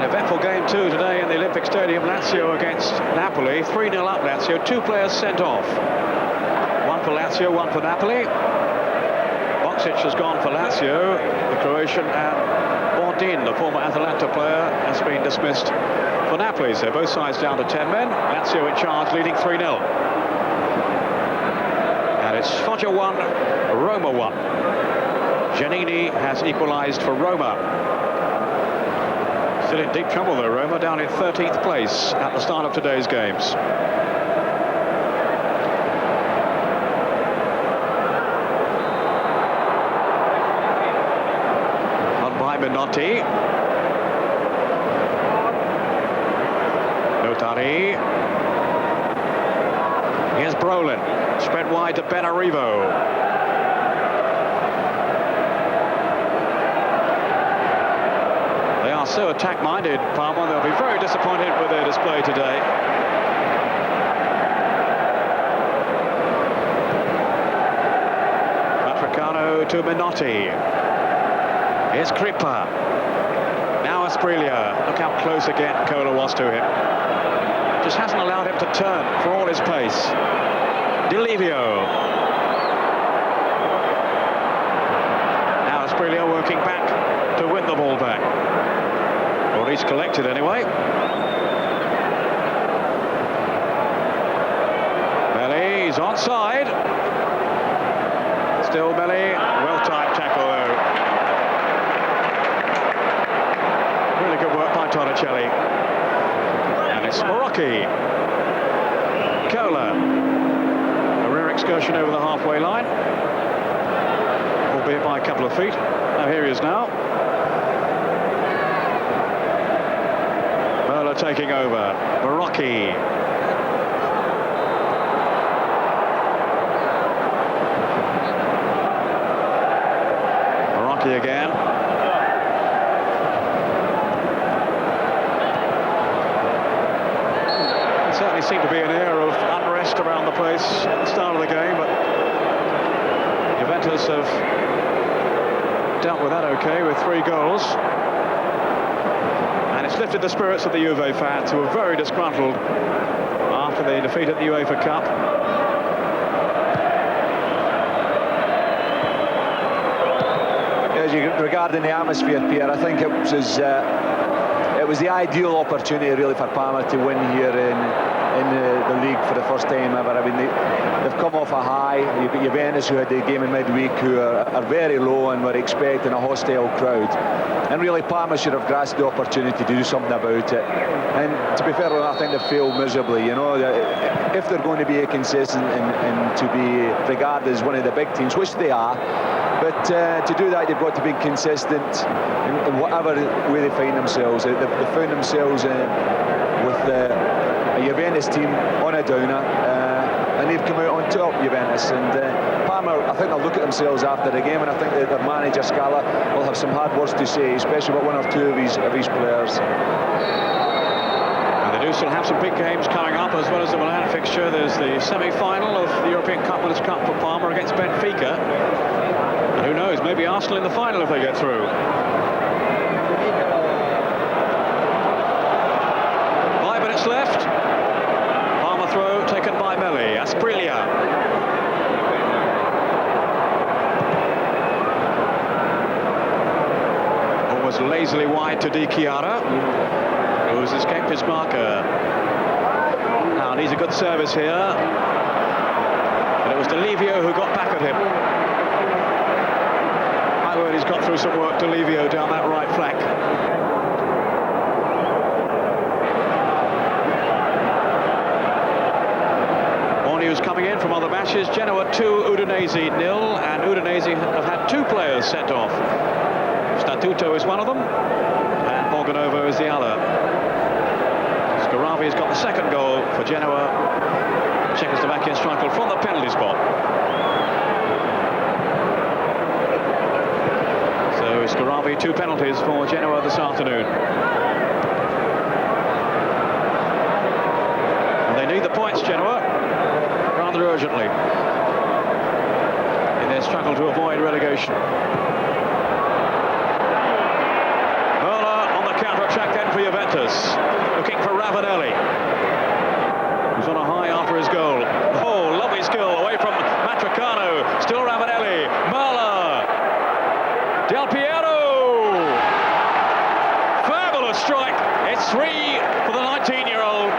Eventful game too today in the Olympic Stadium. Lazio against Napoli. 3-0 up Lazio. 2 players sent off. One for Lazio, one for Napoli. Boksic has gone for Lazio. The Croatian, and Bordin, the former Atalanta player, has been dismissed for Napoli. So both sides down to 10 men. Lazio in charge, leading 3-0. And it's Foggia 1, Roma 1. Giannini has equalised for Roma. Still in deep trouble though, Roma, down in 13th place at the start of today's games. On by Minotti. Notari. Here's Brolin. Spread wide to Benarivo. So attack-minded, Parma. They'll be very disappointed with their display today. Matricano to Minotti. Here's Crippa. Now Asprilla. Look how close again Cola was to him. Just hasn't allowed him to turn for all his pace. Delivio. Now Asprilla working back to win the ball back. Or he's collected anyway. Melli, he's onside. Still Melli, well-timed tackle though. Really good work by Torricelli. And it's Marocchi. Cola. A rare excursion over the halfway line. Albeit by a couple of feet. Now here he is now. Taking over, Marocchi. Marocchi again. There certainly seemed to be an air of unrest around the place at the start of the game, but Juventus have dealt with that okay with 3 goals. And it's lifted the spirits of the Juve fans, who were very disgruntled after the defeat at the UEFA Cup. Regarding the atmosphere, Pierre, I think it it was the ideal opportunity really for Parma to win here in the league for the first time ever. I mean, they've come off a high. You've got Juventus, who had the game in midweek, who are very low and were expecting a hostile crowd. And really, Parma should have grasped the opportunity to do something about it. And to be fair, I think they've failed miserably. You know, if they're going to be consistent and to be regarded as one of the big teams, which they are, but to do that, they've got to be consistent in whatever way they find themselves. They've found themselves with a Juventus team on a downer, and they've come out on top, Juventus. And Parma, I think they'll look at themselves after the game, and I think that their manager Scala will have some hard words to say, especially about one or two of his players. And they do still have some big games coming up, as well as the Milan fixture. There's the semi-final of the European Cup Winners' Cup for Parma against Benfica. And who knows, maybe Arsenal in the final if they get through. 5 minutes left. Parma throw taken by Melli. Asprilla. Almost lazily wide to Di Chiara, who has escaped his marker. Now needs a good service here. And it was Delivio who got back at him. My word, he's got through some work, Delivio, down that right flank. News coming in from other matches. Genoa 2, Udinese 0, and Udinese have had 2 players sent off. Statuto is one of them, and Borgonovo is the other. Scaravi has got the second goal for Genoa. Czechoslovakian striker from the penalty spot. So Scaravi, 2 penalties for Genoa this afternoon. And they need the points, Genoa, rather urgently in their struggle to avoid relegation. Merla on the counter-attack then for Juventus, looking for Ravanelli, who's on a high after his goal. Oh, lovely skill away from Matricano. Still Ravanelli. Merla. Del Piero. Fabulous strike. It's 3 for the 19-year-old.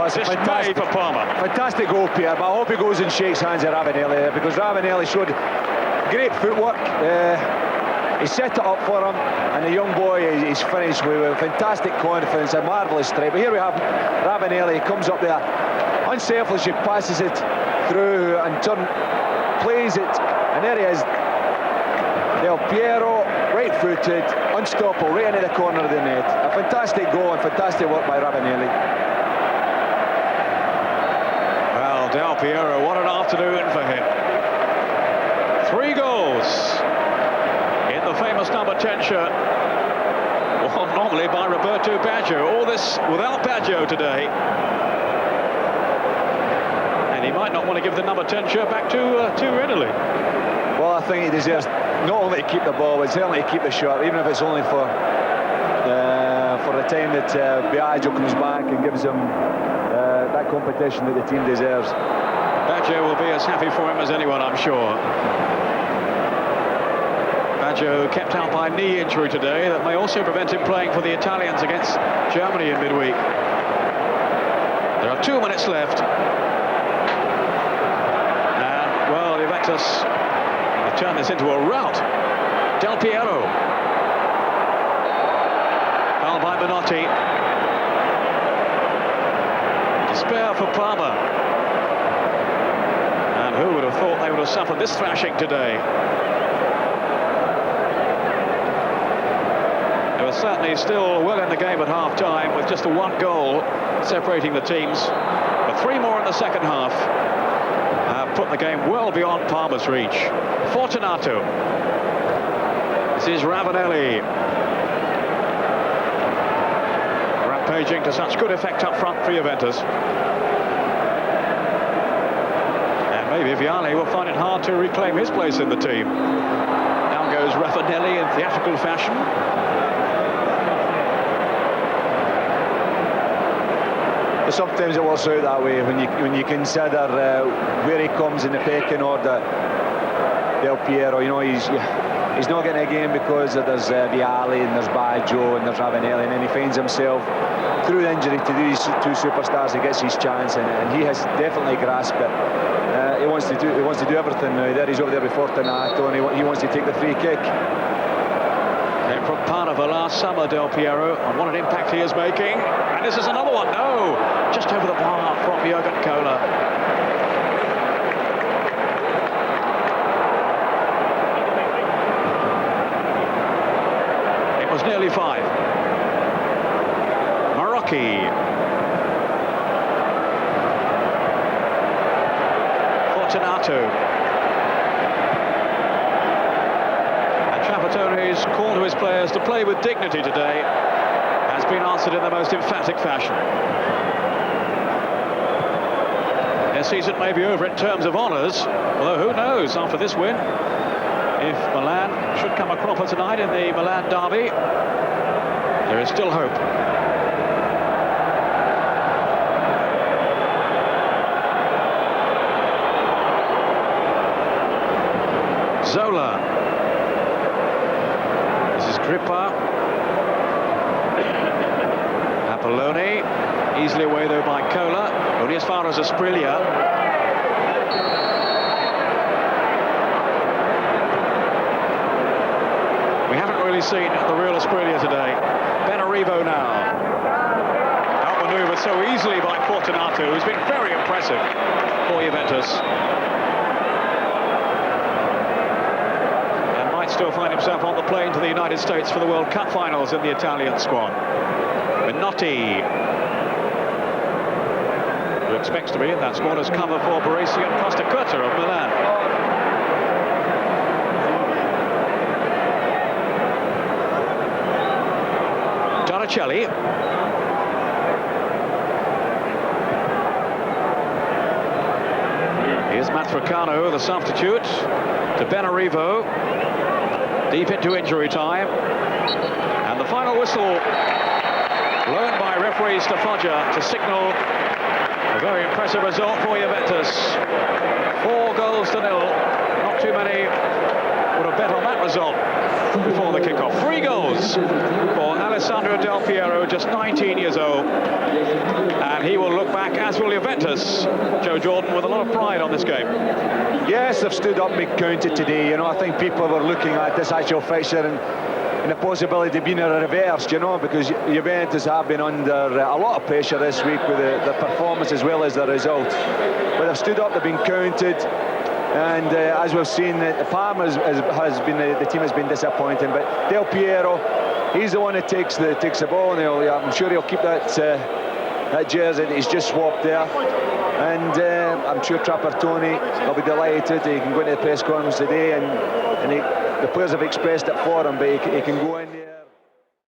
It's fantastic for Parma. Fantastic goal, Pierre, but I hope he goes and shakes hands at Ravanelli, because Ravanelli showed great footwork. He set it up for him, and the young boy is finished with fantastic confidence, a marvellous strike. But here we have Ravanelli. He comes up there, unselfishly passes it through and plays it, and there he is. Del Piero, right-footed, unstoppable, right into the corner of the net. A fantastic goal and fantastic work by Ravanelli. Del Piero, what an afternoon for him. 3 goals in the famous number 10 shirt. Well, normally by Roberto Baggio. All this without Baggio today. And he might not want to give the number 10 shirt back too readily. Well, I think he deserves not only to keep the ball, but certainly to keep the shirt, even if it's only for the time that Baggio comes back and gives him that competition that the team deserves. Baggio will be as happy for him as anyone, I'm sure. Baggio kept out by knee injury today. That may also prevent him playing for the Italians against Germany in midweek. There are 2 minutes left. And, well, Juventus have turned this into a rout. Del Piero. Foul by Menotti. Despair for Parma. And who would have thought they would have suffered this thrashing today? They were certainly still well in the game at half-time, with just a 1 goal separating the teams. But 3 more in the second half have put the game well beyond Parma's reach. Fortunato. This is Ravanelli. Rampaging to such good effect up front for Juventus. And maybe Vialli will find it hard to reclaim his place in the team. Down goes Ravanelli in theatrical fashion. Sometimes it works out that way when you consider where he comes in the pecking order. Del Piero, you know, He's not getting a game because there's Vialli and there's Baggio and there's Ravanelli, and then he finds himself through the injury to these two superstars. He gets his chance, and he has definitely grasped it. He wants to do everything now. There he's over there with Fortunato, and he wants to take the free kick. Came from Parma last summer, Del Piero, and what an impact he is making. And this is another one. No, just over the bar from Jurgen Kohler. Was nearly 5. Marocchi. Fortunato. And Trapattoni's call to his players to play with dignity today has been answered in the most emphatic fashion. Their season may be over in terms of honours, although who knows after this win. If Milan should come a cropper tonight in the Milan derby, there is still hope. Zola. This is Grippa. Apolloni. Easily away though by Kohler. Only as far as Asprilla. We haven't really seen the real Asprilla today. Benarivo now. Outmaneuvered so easily by Fortunato, who's been very impressive for Juventus. And might still find himself on the plane to the United States for the World Cup finals in the Italian squad. Minotti, who expects to be in that squad as cover for Baresi and Costa Curta of Milan. Donicelli. Here's Matricano, the substitute, to Benarivo, deep into injury time. And the final whistle blown by referee Stafoggia to signal a very impressive result for Juventus. 4 goals to 0. Not too many would have bet on that result before the kickoff. 3 goals for Alessandro Del Piero, just 19 years old, and he will look back, as will Juventus, Joe Jordan, with a lot of pride on this game. Yes, they've stood up and counted today. You know, I think people were looking at this actual fixture and the possibility of being a reverse, you know, because Juventus have been under a lot of pressure this week with the performance as well as the result. But they've stood up, they've been counted. And as we've seen, Parma has been the team has been disappointing. But Del Piero, he's the one that takes the ball, and I'm sure he'll keep that jersey that he's just swapped there. And I'm sure Trapattoni will be delighted. He can go into the press conference today, and the players have expressed it for him, but he can go in there.